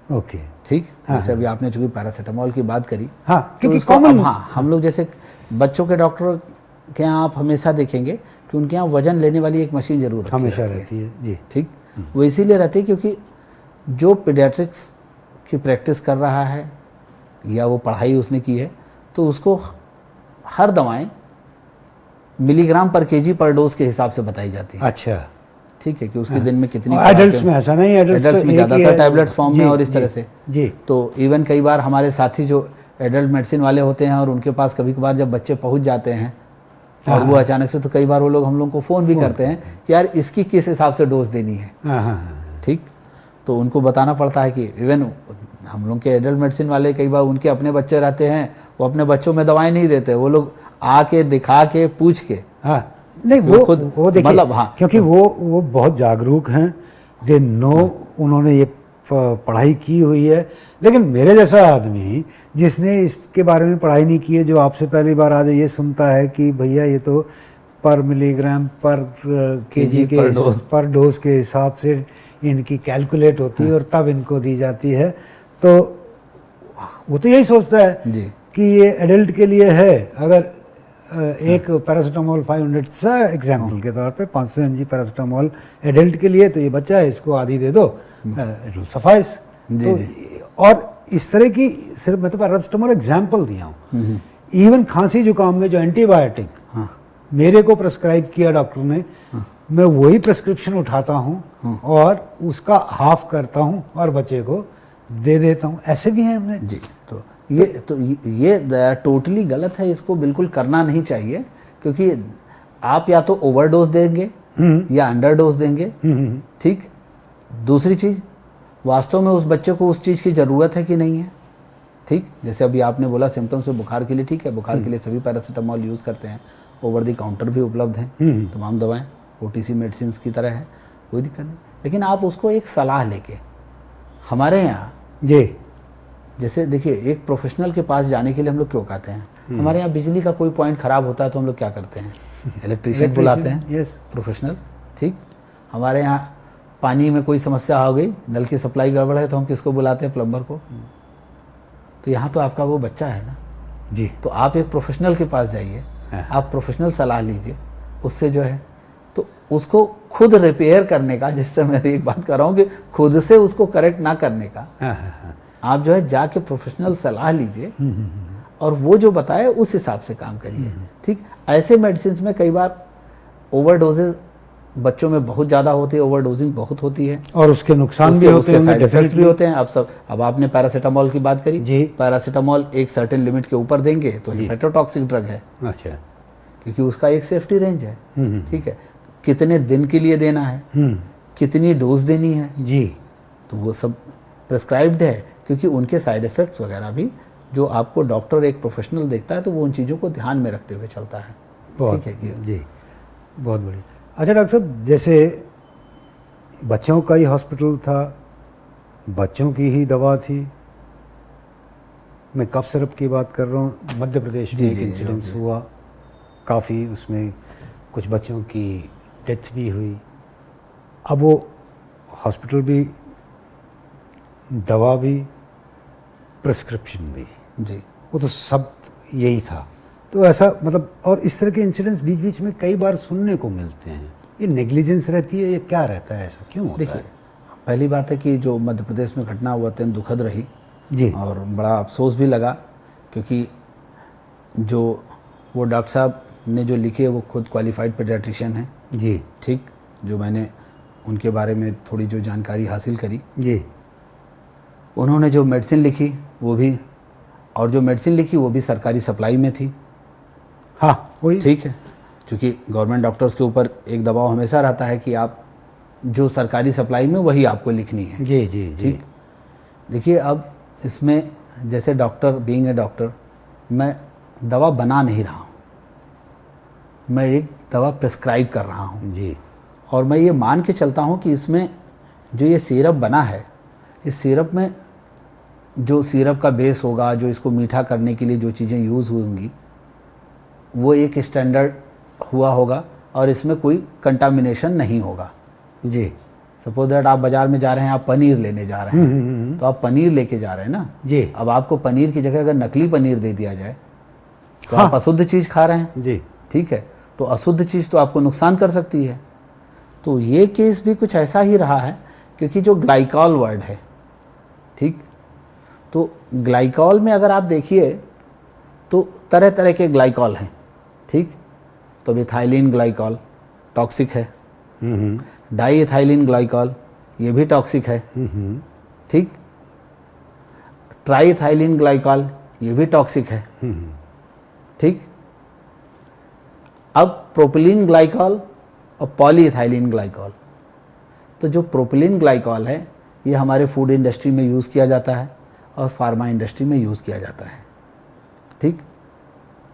ओके, ठीक, जैसे अभी आपने चूंकि पैरासीटामोल की बात करी, हाँ, तो क्योंकि हम लोग जैसे बच्चों के डॉक्टर के यहाँ आप हमेशा देखेंगे कि उनके यहाँ वजन लेने वाली एक मशीन जरूर हमेशा रहती है जी। ठीक, वो इसीलिए रहती है क्योंकि जो पीडियाट्रिक्स की प्रैक्टिस कर रहा है या वो पढ़ाई उसने की है तो उसको हर दवाएं मिलीग्राम पर केजी पर डोज के हिसाब से बताई जाती है। अच्छा, ठीक है, कि उसके दिन में कितनी, एडल्ट्स में ऐसा नहीं, एडल्ट्स में ज़्यादातर टैबलेट्स फॉर्म में और इस तरह से जी। तो इवन कई बार हमारे साथी जो एडल्ट मेडिसिन वाले होते हैं और उनके पास कभी कभार जब बच्चे पहुंच जाते हैं और वो अचानक से, तो कई बार वो लोग हम लोग को फ़ोन भी करते हैं कि यार इसकी किस हिसाब से डोज देनी है। ठीक, तो उनको बताना पड़ता है कि इवन हम लोग के एडल्ट मेडिसिन वाले कई बार उनके अपने बच्चे रहते हैं, वो अपने बच्चों में दवाएं नहीं देते, वो लोग आके दिखा के पूछ के, नहीं वो देखिए, मतलब क्योंकि वो बहुत जागरूक हैं, दे नो, उन्होंने ये पढ़ाई की हुई है। लेकिन मेरे जैसा आदमी जिसने इसके बारे में पढ़ाई नहीं की है, जो आपसे पहली बार आज ये सुनता है कि भैया ये तो पर मिलीग्राम पर केजी के पर डोज के हिसाब से इनकी कैलकुलेट होती है और तब इनको दी जाती है, तो वो तो यही सोचता है जी कि ये एडल्ट के लिए है। अगर एक पैरासीटामोल 500 सा एग्जाम्पल के तौर पे 500 mg पैरासीटामोल एडल्ट के लिए, तो ये बच्चा है इसको आधी दे दो, इट विल सफाइस। और इस तरह की सिर्फ मैं तो पैरासीटामोल एग्जाम्पल दिया हूँ। इवन खांसी जुकाम में जो एंटीबायोटिक मेरे को प्रेस्क्राइब किया डॉक्टर ने, मैं वही प्रेस्क्रिप्शन उठाता हूँ और उसका हाफ करता हूँ और बच्चे को दे देता हूँ। ऐसे भी हैं हमने जी। तो ये टोटली गलत है, इसको बिल्कुल करना नहीं चाहिए, क्योंकि आप या तो ओवरडोज देंगे या अंडरडोज देंगे। ठीक, दूसरी चीज़, वास्तव में उस बच्चे को उस चीज़ की ज़रूरत है कि नहीं है। ठीक, जैसे अभी आपने बोला सिम्टम्स से बुखार के लिए, ठीक है, बुखार के लिए सभी पैरासीटामोल यूज़ करते हैं, ओवर द काउंटर भी उपलब्ध हैं, तमाम दवाएं OTC मेडिसिन की तरह है, कोई दिक्कत नहीं। लेकिन आप उसको एक सलाह लेके, हमारे यहाँ जी, जैसे देखिए, एक प्रोफेशनल के पास जाने के लिए हम लोग क्यों कहते हैं, हमारे यहाँ बिजली का कोई पॉइंट ख़राब होता है तो हम लोग क्या करते हैं, इलेक्ट्रीशियन बुलाते हैं, प्रोफेशनल। ठीक, हमारे यहाँ पानी में कोई समस्या आ गई, नल की सप्लाई गड़बड़ है, तो हम किसको बुलाते हैं? प्लम्बर को। तो यहाँ तो आपका वो बच्चा है ना जी। तो आप एक प्रोफेशनल के पास जाइए, आप प्रोफेशनल सलाह लीजिए, उससे जो है तो उसको खुद रिपेयर करने का, जिससे मैं एक बात कर रहा हूँ कि खुद से उसको करेक्ट ना करने का, आप जो है जाके प्रोफेशनल सलाह लीजिए और वो जो बताए उस हिसाब से काम करिए। ठीक, ऐसे मेडिसिन में कई बार ओवरडोजेज बच्चों में बहुत ज़्यादा होती है, ओवरडोजिंग बहुत होती है और उसके नुकसान भी होते हैं, साइड इफेक्ट्स भी होते हैं। अब आपने पैरासीटामोल की बात करी जी। पैरासीटामोल एक सर्टेन लिमिट के ऊपर देंगे तो हेपेटोटॉक्सिक ड्रग है। अच्छा। क्योंकि उसका एक सेफ्टी रेंज है। ठीक है, कितने दिन के लिए देना है, कितनी डोज देनी है जी, तो वो सब प्रिस्क्राइब्ड है, क्योंकि उनके साइड इफेक्ट्स वगैरह भी जो आपको डॉक्टर एक प्रोफेशनल देखता है तो वो उन चीज़ों को ध्यान में रखते हुए चलता है। बहुत ठीक है जी, बहुत बढ़िया। अच्छा डॉक्टर साहब, जैसे बच्चों का ही हॉस्पिटल था, बच्चों की ही दवा थी, मैं कफ सिरप की बात कर रहा हूँ, मध्य प्रदेश में एक इंसिडेंस हुआ, काफ़ी उसमें कुछ बच्चों की डेथ भी हुई। अब वो हॉस्पिटल भी, दवा भी, प्रिस्क्रिप्शन भी जी, वो तो सब यही था। तो ऐसा मतलब, और इस तरह के इंसिडेंट्स बीच बीच में कई बार सुनने को मिलते हैं। ये नेग्लिजेंस रहती है, ये क्या रहता है, ऐसा क्यों होता है? देखिए, पहली बात है कि जो मध्य प्रदेश में घटना हुआ अत्यंत दुखद रही जी, और बड़ा अफसोस भी लगा, क्योंकि जो वो डॉक्टर साहब ने जो लिखे वो खुद क्वालिफाइड पेडियाट्रिशियन हैं जी, ठीक, जो मैंने उनके बारे में थोड़ी जो जानकारी हासिल करी, जी, उन्होंने जो मेडिसिन लिखी वो भी, और जो मेडिसिन लिखी वो भी सरकारी सप्लाई में थी। हाँ वही ठीक है, क्योंकि गवर्नमेंट डॉक्टर्स के ऊपर एक दबाव हमेशा रहता है कि आप जो सरकारी सप्लाई में वही आपको लिखनी है। जी जी जी। ठीक, देखिए अब इसमें जैसे डॉक्टर, बीइंग ए डॉक्टर, मैं दवा बना नहीं रहा हूँ, मैं एक दवा प्रिस्क्राइब कर रहा हूँ जी, और मैं ये मान के चलता हूँ कि इसमें जो ये सिरप बना है, इस सिरप में जो सिरप का बेस होगा, जो इसको मीठा करने के लिए जो चीज़ें यूज़ होंगी, वो एक स्टैंडर्ड हुआ होगा और इसमें कोई कंटामिनेशन नहीं होगा। जी। सपोज दैट आप बाज़ार में जा रहे हैं, आप पनीर लेने जा रहे हैं, तो आप पनीर लेके जा रहे हैं ना जी। अब आपको पनीर की जगह अगर नकली पनीर दे दिया जाए तो हाँ। आप अशुद्ध चीज़ खा रहे हैं। जी। ठीक है, तो अशुद्ध चीज़ तो आपको नुकसान कर सकती है। तो ये केस भी कुछ ऐसा ही रहा है, क्योंकि जो ग्लाइकॉल वर्ड है, ठीक, तो ग्लाइकॉल में अगर आप देखिए तो तरह तरह के ग्लाइकॉल हैं। ठीक, तो मिथाइलिन ग्लाइकॉल टॉक्सिक है, डाई इथाइलिन ग्लाइकॉल ये भी टॉक्सिक है। ठीक, ट्राई इथाइलिन ग्लाइकॉल ये भी टॉक्सिक है। ठीक, अब प्रोपिलीन ग्लाइकॉल और पॉलीइथाइलिन ग्लाइकॉल, तो जो प्रोपिलीन ग्लाइकॉल है ये हमारे फूड इंडस्ट्री में यूज़ किया जाता है और फार्मा इंडस्ट्री में यूज़ किया जाता है। ठीक,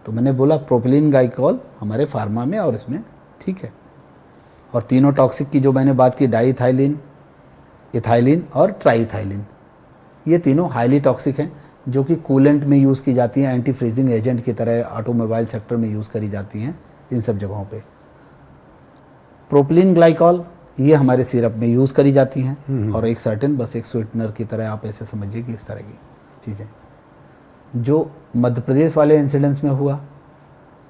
तो मैंने बोला प्रोपिलीन ग्लाइकॉल हमारे फार्मा में और इसमें, ठीक है, और तीनों टॉक्सिक की जो मैंने बात की, डाई इथाइलिन, इथाइलिन और ट्राई इथाइलिन, ये तीनों हाईली टॉक्सिक हैं, जो कि कूलेंट में यूज़ की जाती हैं, एंटी फ्रीजिंग एजेंट की तरह ऑटोमोबाइल सेक्टर में यूज़ करी जाती हैं, इन सब जगहों पे। प्रोपिलीन ग्लाइकॉल ये हमारे सिरप में यूज़ करी जाती हैं और एक सर्टेन, बस एक स्वीटनर की तरह आप ऐसे समझिए कि इस तरह की चीज़ें। जो मध्य प्रदेश वाले इंसिडेंट्स में हुआ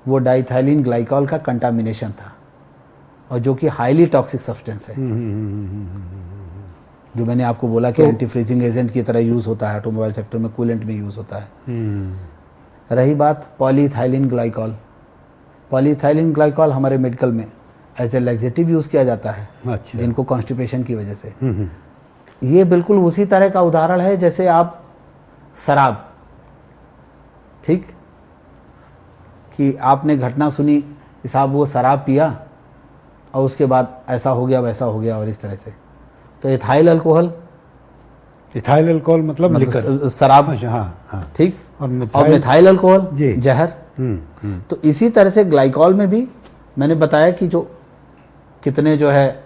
वो डाइथाइलिन ग्लाइकॉल का कंटामिनेशन था, और जो कि हाईली टॉक्सिक सब्सटेंस है, जो मैंने आपको बोला कि एंटी फ्रीजिंग एजेंट की तरह यूज़ होता है, ऑटोमोबाइल सेक्टर में कूलेंट में यूज़ होता है। रही बात पॉलीइथाइलिन ग्लाइकॉल, पॉलीइथाइलिन ग्लाइकॉल हमारे मेडिकल में एज ए लैक्सेटिव यूज़ किया जाता है। अच्छा। जिनको कॉन्स्टिपेशन की वजह से। ये बिल्कुल उसी तरह का उदाहरण है जैसे आप शराब, ठीक, कि आपने घटना सुनी कि साहब वो शराब पिया और उसके बाद ऐसा हो गया वैसा हो गया और इस तरह से, तो इथाइल अल्कोहल, इथाइल अल्कोहल मतलब लिकर, शराब, हाँ हाँ, ठीक, और मिथाइल अल्कोहल जी, जहर। तो इसी तरह से ग्लाइकॉल में भी मैंने बताया कि जो कितने जो है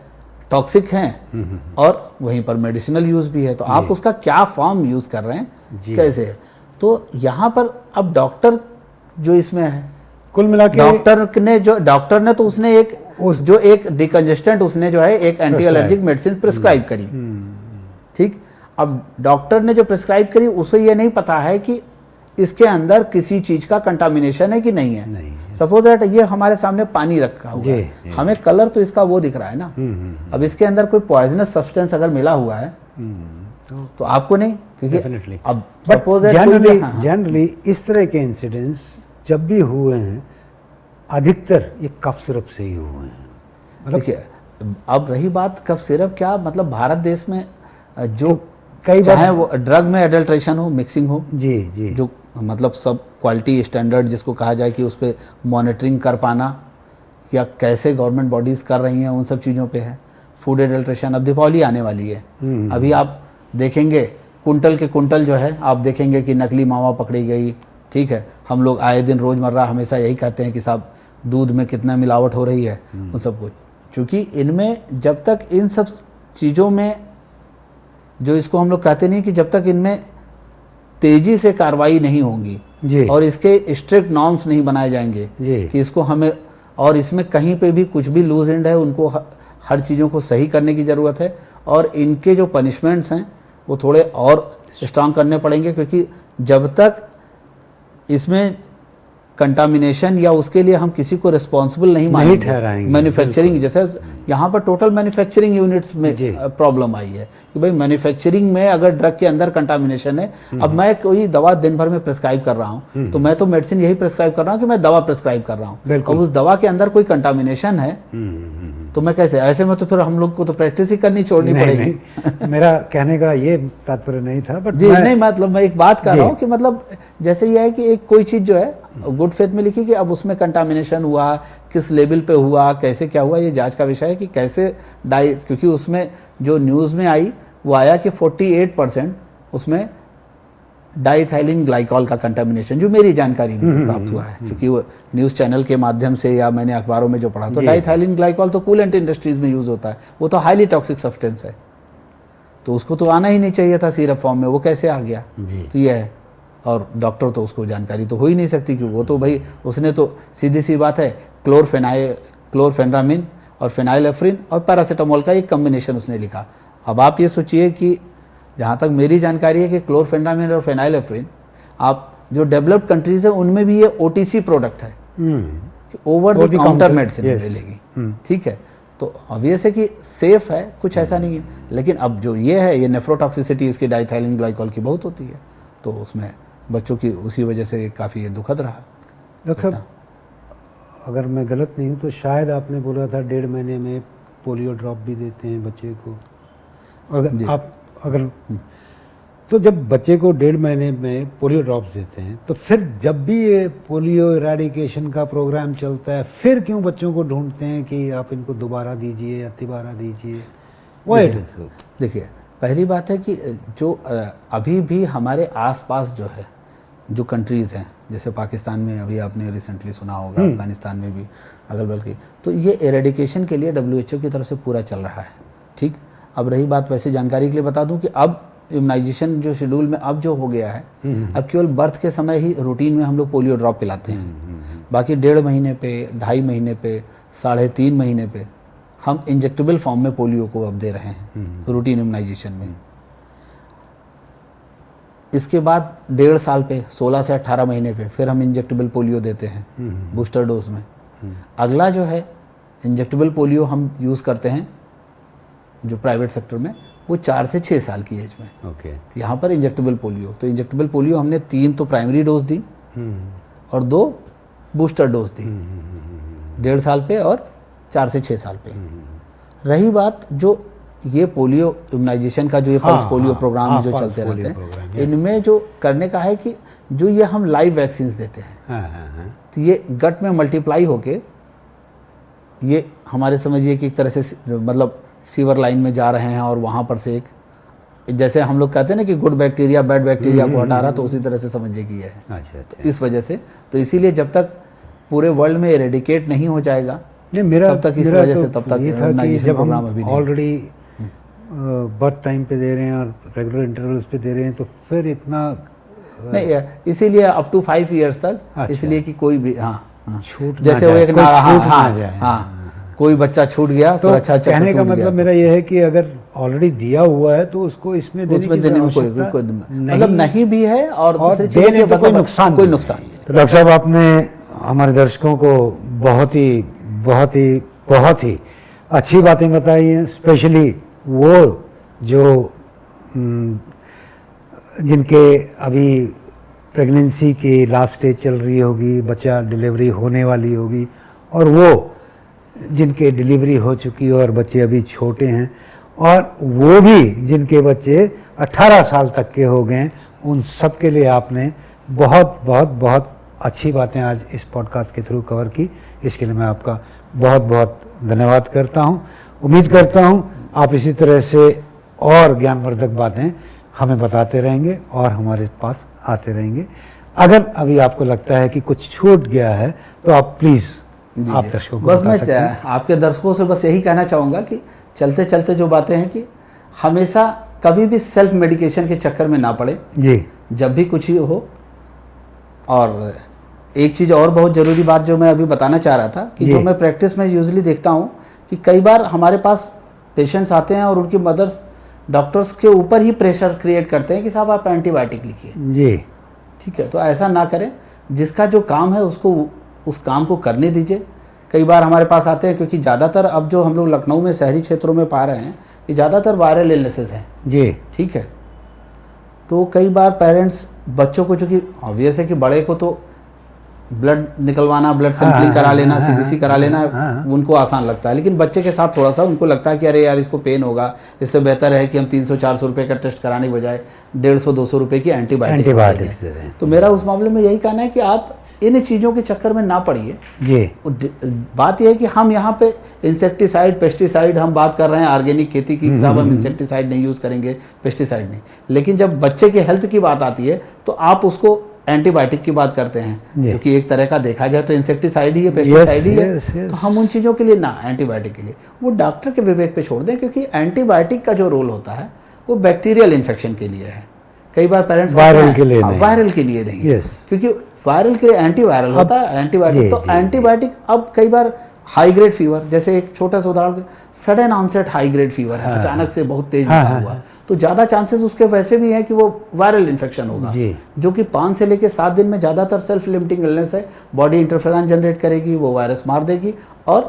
टॉक्सिक हैं और वहीं पर मेडिसिनल यूज़ भी है, तो आप उसका क्या फॉर्म यूज़ कर रहे हैं, कैसे है। तो यहाँ पर अब डॉक्टर जो इसमें है कुल मिला के डॉक्टर ने तो उसने एक डिकंजेस्टेंट उसने जो है एक एंटी एलर्जिक मेडिसिन प्रिस्क्राइब करी, ठीक। अब डॉक्टर ने जो प्रिस्क्राइब करी उसे ये नहीं पता है कि इसके अंदर किसी चीज का कंटामिनेशन है कि नहीं है। सपोज दैट ये हमारे सामने पानी रखा हुआ है, हमें कलर तो इसका वो दिख रहा है ना, अब इसके अंदर कोई पॉइजनस सब्सटेंस अगर मिला हुआ है तो आपको नहीं, क्योंकि अब सपोज जनरली इस तरह के इंसिडेंट्स जब भी हुए हैं अधिकतर ये कफ सिरप से ही हुए हैं। मतलब देखिए, अब रही बात कफ सिरप, क्या मतलब भारत देश में जो कई बार चाहे वो ड्रग में एडल्ट्रेशन हो, मिक्सिंग हो, जी जो मतलब सब क्वालिटी स्टैंडर्ड जिसको कहा जाए कि उस पर मॉनिटरिंग कर पाना या कैसे गवर्नमेंट बॉडीज कर रही हैं, उन सब चीज़ों पे है। फूड एडल्ट्रेशन, अब दीपावली आने वाली है, अभी आप देखेंगे कुंटल के कुंटल जो है आप देखेंगे कि नकली मावा पकड़ी गई, ठीक है। हम लोग आए दिन रोज़मर्रा हमेशा यही कहते हैं कि साहब दूध में कितना मिलावट हो रही है, उन सब कुछ, क्योंकि इनमें जब तक इन सब चीज़ों में जो इसको हम लोग कहते नहीं कि जब तक इनमें तेजी से कार्रवाई नहीं होंगी और इसके स्ट्रिक्ट नॉर्म्स नहीं बनाए जाएंगे कि इसको हमें, और इसमें कहीं पे भी कुछ भी लूज एंड है, उनको हर चीज़ों को सही करने की ज़रूरत है। और इनके जो पनिशमेंट्स हैं वो थोड़े और स्ट्रांग करने पड़ेंगे, क्योंकि जब तक इसमें कंटामिनेशन या उसके लिए हम किसी को रिस्पॉन्सिबल नहीं मानेंगे, मैन्युफैक्चरिंग जैसे यहाँ पर टोटल मैन्युफैक्चरिंग यूनिट्स में प्रॉब्लम आई है कि भाई मैन्युफैक्चरिंग में अगर ड्रग के अंदर कंटामिनेशन है, अब मैं कोई दवा दिन भर में प्रिस्क्राइब कर रहा हूँ तो मैं तो मेडिसिन यही प्रिस्क्राइब कर रहा हूँ कि मैं दवा प्रिस्क्राइब कर रहा हूँ, अब उस दवा के अंदर कोई कंटामिनेशन है तो मैं कैसे, ऐसे में तो फिर हम लोग को तो प्रैक्टिस ही करनी छोड़नी पड़ेगी। मेरा कहने का ये तात्पर्य नहीं था, बट जी नहीं, मतलब मैं एक बात कर रहा हूँ कि मतलब जैसे ये है कि एक कोई चीज़ जो है गुड फेथ में लिखी कि अब उसमें कंटामिनेशन हुआ, किस लेवल पे हुआ, कैसे क्या हुआ, ये जांच का विषय है कि कैसे क्योंकि उसमें जो न्यूज़ में आई वो आया कि 48% उसमें डाइथाइलिन ग्लाइकॉल का कंटामिनेशन, जो मेरी जानकारी में प्राप्त हुआ है, क्योंकि वो न्यूज़ चैनल के माध्यम से या मैंने अखबारों में जो पढ़ा, तो डाइथाइलिन ग्लाइकॉल तो कूलेंट इंडस्ट्रीज में यूज़ होता है, वो तो हाईली टॉक्सिक सब्सटेंस है, तो उसको तो आना ही नहीं चाहिए था सिरप फॉर्म में, वो कैसे आ गया, तो ये है। और डॉक्टर तो उसको जानकारी तो हो ही नहीं सकती, कि वो तो भाई उसने तो सीधी सी बात है क्लोरफेनामिन और फेनाइलेफ्रिन और पैरासीटामोल का एक कम्बिनेशन उसने लिखा। अब आप ये सोचिए कि जहाँ तक मेरी जानकारी है कि क्लोरफेनामिन और फेनाइलेफ्रिन आप जो डेवलप्ड कंट्रीज है उनमें भी ये OTC प्रोडक्ट है, ओवर द काउंटर मेडिसिन मिलेगी, ठीक है। तो ऑब्वियस है कि सेफ है, कुछ ऐसा नहीं है, लेकिन अब जो ये है, ये नेफ्रोटॉक्सिसिटी इसकी डाइथाइलिन ग्लाइकॉल की बहुत होती है, तो उसमें बच्चों की उसी वजह से काफ़ी दुखद रहा। डॉक्टर साहब, अगर मैं गलत नहीं हूँ तो शायद आपने बोला था 1.5 महीने में पोलियो ड्रॉप भी देते हैं बच्चे को, अगर तो जब बच्चे को 1.5 महीने में पोलियो ड्रॉप्स देते हैं तो फिर जब भी ये पोलियो इराडिकेशन का प्रोग्राम चलता है फिर क्यों बच्चों को ढूंढते हैं कि आप इनको दोबारा दीजिए या तिबारा दीजिए? देखिए, पहली बात है कि जो अभी भी हमारे आसपास जो है, जो कंट्रीज़ हैं, जैसे पाकिस्तान में अभी आपने रिसेंटली सुना होगा, अफगानिस्तान में भी अगल बगल की, तो ये एरेडिकेशन के लिए WHO की तरफ से पूरा चल रहा है, ठीक। अब रही बात, वैसे जानकारी के लिए बता दूं कि अब इम्यूनाइजेशन जो शेड्यूल में अब जो हो गया है, अब केवल बर्थ के समय ही रूटीन में हम लोग पोलियो ड्रॉप पिलाते हैं, बाकी 1.5 महीने पे, 2.5 महीने पे, 3.5 महीने पे हम इंजेक्टेबल फॉर्म में पोलियो को अब दे रहे हैं रूटीन इम्यूनाइजेशन में। इसके बाद 1.5 साल पे, 16 से 18 महीने पे फिर हम इंजेक्टेबल पोलियो देते हैं बूस्टर डोज में। अगला जो है इंजेक्टेबल पोलियो हम यूज़ करते हैं जो प्राइवेट सेक्टर में, वो 4 से 6 साल की एज में। तो यहाँ पर इंजेक्टेबल पोलियो, तो इंजेक्टेबल पोलियो हमने 3 तो प्राइमरी डोज दी और 2 बूस्टर डोज दी 1.5 साल पे और 4 से 6 साल पे। रही बात जो ये पोलियो इम्यूनाइजेशन का जो ये पल्स पोलियो प्रोग्राम जो चलते रहते हैं, इनमें जो करने का है कि जो ये हम लाइव वैक्सीन्स देते हैं, तो ये गट में मल्टीप्लाई होके ये हमारे समझिए कि एक तरह से मतलब सीवर लाइन में जा रहे हैं और वहाँ पर से एक, जैसे हम लोग कहते हैं ना कि गुड बैक्टीरिया बैड बैक्टीरिया को हटा रहा, तो उसी तरह से समझिए कि ये है। तो इस वजह से, तो इसीलिए जब तक पूरे वर्ल्ड में एरेडिकेट नहीं हो जाएगा तब तक इस वजह से तब तक इम्यूनाइजेशन प्रोग्राम अभी ऑलरेडी बर्थ टाइम पे दे रहे हैं और रेगुलर इंटरवल्स पे दे रहे हैं, तो फिर इतना नहीं, इसीलिए अप टू 5 ईयर्स तक, इसलिए कि कोई भी छूट जैसे ना वो जाए, एक कोई नारा, छूट ना हाँ जाए। हाँ, कोई बच्चा छूट गया, तो सुरक्षा चक्र कहने का टूट गया। मतलब मेरा यह है कि अगर ऑलडॉलरेडी दिया हुआ है तो उसको इसमें देने उसमें की देने में कोई आवश्यकता मतलब नहीं भी है, और दूसरी चीज़ देने ये पे कोई मतलब नुकसान कोई नहीं। नुकसान नहीं। तो डॉक्टर साहब, आपने हमारे दर्शकों को बहुत ही अच्छी बातें बताई हैं, स्पेशली वो जो जिनके अभी प्रेगनेंसी की लास्ट स्टेज चल रही होगी, बच्चा डिलीवरी होने वाली होगी, और वो जिनके डिलीवरी हो चुकी और बच्चे अभी छोटे हैं, और वो भी जिनके बच्चे 18 साल तक के हो गए, उन सब के लिए आपने बहुत अच्छी बातें आज इस पॉडकास्ट के थ्रू कवर की। इसके लिए मैं आपका बहुत धन्यवाद करता हूं। उम्मीद करता हूं आप इसी तरह से और ज्ञानवर्धक बातें हमें बताते रहेंगे और हमारे पास आते रहेंगे। अगर अभी आपको लगता है कि कुछ छूट गया है तो आप प्लीज़ आप दर्शकों को बस बता मैं सकते हैं। आपके दर्शकों से बस यही कहना चाहूँगा कि चलते चलते जो बातें हैं कि हमेशा कभी भी सेल्फ मेडिकेशन के चक्कर में ना पड़े जी, जब भी कुछ ही हो। और एक चीज़ और बहुत ज़रूरी बात जो मैं अभी बताना चाह रहा था कि जो मैं प्रैक्टिस में यूजुअली देखता हूँ कि कई बार हमारे पास पेशेंट्स आते हैं और उनकी मदर्स डॉक्टर्स के ऊपर ही प्रेशर क्रिएट करते हैं कि साहब आप एंटीबायोटिक लिखिए जी, ठीक है। तो ऐसा ना करें, जिसका जो काम है उसको उस काम को करने दीजिए। कई बार हमारे पास आते हैं क्योंकि ज़्यादातर अब जो हम लोग लखनऊ में शहरी क्षेत्रों में पा रहे हैं कि ज़्यादातर वायरल इलनेसेस हैं जी, ठीक है। तो कई बार पेरेंट्स बच्चों को, चूँकि ऑब्वियस है कि बड़े को तो ब्लड निकलवाना, ब्लड सैंपलिंग करा लेना, सीबीसी करा लेना उनको आसान लगता है, लेकिन बच्चे के साथ थोड़ा सा उनको लगता है कि अरे यार इसको पेन होगा, इससे बेहतर है कि हम 300-400 रुपये का टेस्ट कराने के बजाय 150-200 रुपये की एंटीबायोटिक्स दे दें। तो मेरा उस मामले में यही कहना है कि आप इन चीज़ों के चक्कर में ना पड़िए। बात यह है कि हम यहाँ पे इंसेक्टिसाइड, पेस्टिसाइड हम बात कर रहे हैं ऑर्गेनिक खेती की, साहब हम इंसेक्टिसाइड नहीं यूज़ करेंगे, पेस्टिसाइड नहीं, लेकिन जब बच्चे के हेल्थ की बात आती है तो आप उसको एंटीबायोटिक की बात करते हैं, क्योंकि एक तरह का देखा जाए तो इंसेक्टिसाइड ही है, पेस्टिसाइड ही है। तो हम उन चीज़ों के लिए ना, एंटीबायोटिक के लिए वो डॉक्टर के विवेक पे छोड़ दें, क्योंकि एंटीबायोटिक का जो रोल होता है वो बैक्टीरियल इन्फेक्शन के लिए है। कई बार पेरेंट्स वायरल के लिए नहीं, वायरल के लिए नहीं, क्योंकि वायरल के लिए एंटीवायरल होता है एंटीबायोटिक। तो एंटीबायोटिक अब कई बार हाई ग्रेड फीवर, जैसे एक छोटा सा उदाहरण, sudden onset high grade fever है, अचानक से बहुत तेज बुखार हुआ, तो ज़्यादा चांसेस उसके वैसे भी हैं कि वो वायरल इन्फेक्शन होगा, जो कि 5 से लेकर 7 दिन में ज़्यादातर सेल्फ लिमिटिंग इलनेस है। बॉडी इंटरफेरॉन जनरेट करेगी, वो वायरस मार देगी और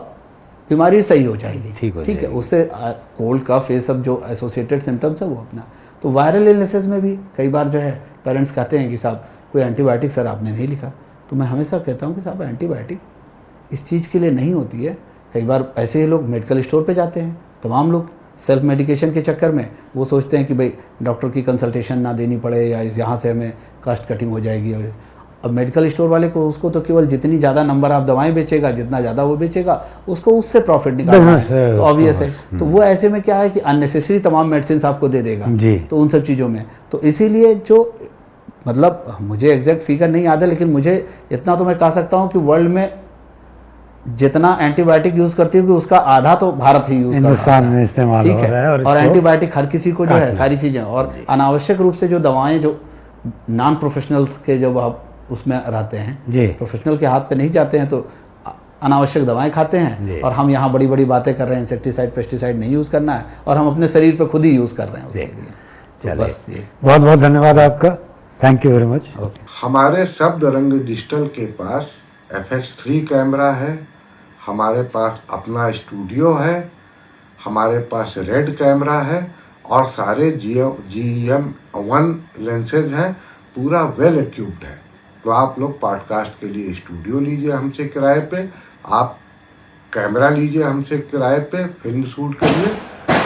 बीमारी सही हो जाएगी, ठीक है। उससे कोल्ड कफ ये सब जो एसोसिएटेड सिम्टम्स है वो अपना। तो वायरल इलनेसेस में भी कई बार जो है पेरेंट्स कहते हैं कि साहब कोई एंटीबायोटिक सर आपने नहीं लिखा, तो मैं हमेशा कहता हूँ कि साहब एंटीबायोटिक इस चीज़ के लिए नहीं होती है। कई बार ऐसे ही लोग मेडिकल स्टोर पे जाते हैं, तमाम लोग सेल्फ मेडिकेशन के चक्कर में वो सोचते हैं कि भाई डॉक्टर की कंसल्टेशन ना देनी पड़े या इस यहाँ से हमें कास्ट कटिंग हो जाएगी। और अब मेडिकल स्टोर वाले को उसको तो केवल जितनी ज़्यादा नंबर आप दवाएं बेचेगा, जितना ज़्यादा वो बेचेगा उसको उससे प्रॉफिट निकालना है, तो ऑब्वियस है। तो वो ऐसे में क्या है कि अननेसेसरी तमाम मेडिसिन आपको दे देगा, तो उन सब चीज़ों में तो इसीलिए जो मतलब मुझे एग्जैक्ट फिगर नहीं याद है, लेकिन मुझे इतना तो मैं कह सकता हूँ कि वर्ल्ड में जितना एंटीबायोटिक यूज करती है उसका आधा तो भारत ही यूज हिंदुस्तान में इस्तेमाल हो रहा है। और एंटीबायोटिक हर किसी को जो है सारी चीजें, और अनावश्यक रूप से जो दवाएं जो नॉन प्रोफेशनल्स के जब आप उसमें रहते हैं, प्रोफेशनल के हाथ पे नहीं जाते हैं तो अनावश्यक दवाएं खाते हैं। और हम यहाँ बड़ी बड़ी बातें कर रहे हैं, इंसेक्टिसाइड पेस्टिसाइड नहीं यूज करना है, और हम अपने शरीर पे खुद ही यूज कर रहे हैं उसके लिए। तो बस ये बहुत बहुत धन्यवाद आपका, थैंक यू वेरी मच। हमारे शब्द रंग डिजिटल के पास FX3 कैमरा है, हमारे पास अपना स्टूडियो है, हमारे पास रेड कैमरा है और सारे GM1 लेंसेज हैं, पूरा वेल इक्विप्ड है। तो आप लोग पॉडकास्ट के लिए स्टूडियो लीजिए हमसे किराए पे, आप कैमरा लीजिए हमसे किराए पे फिल्म शूट के लिए,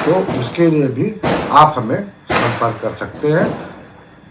तो उसके लिए भी आप हमें संपर्क कर सकते हैं।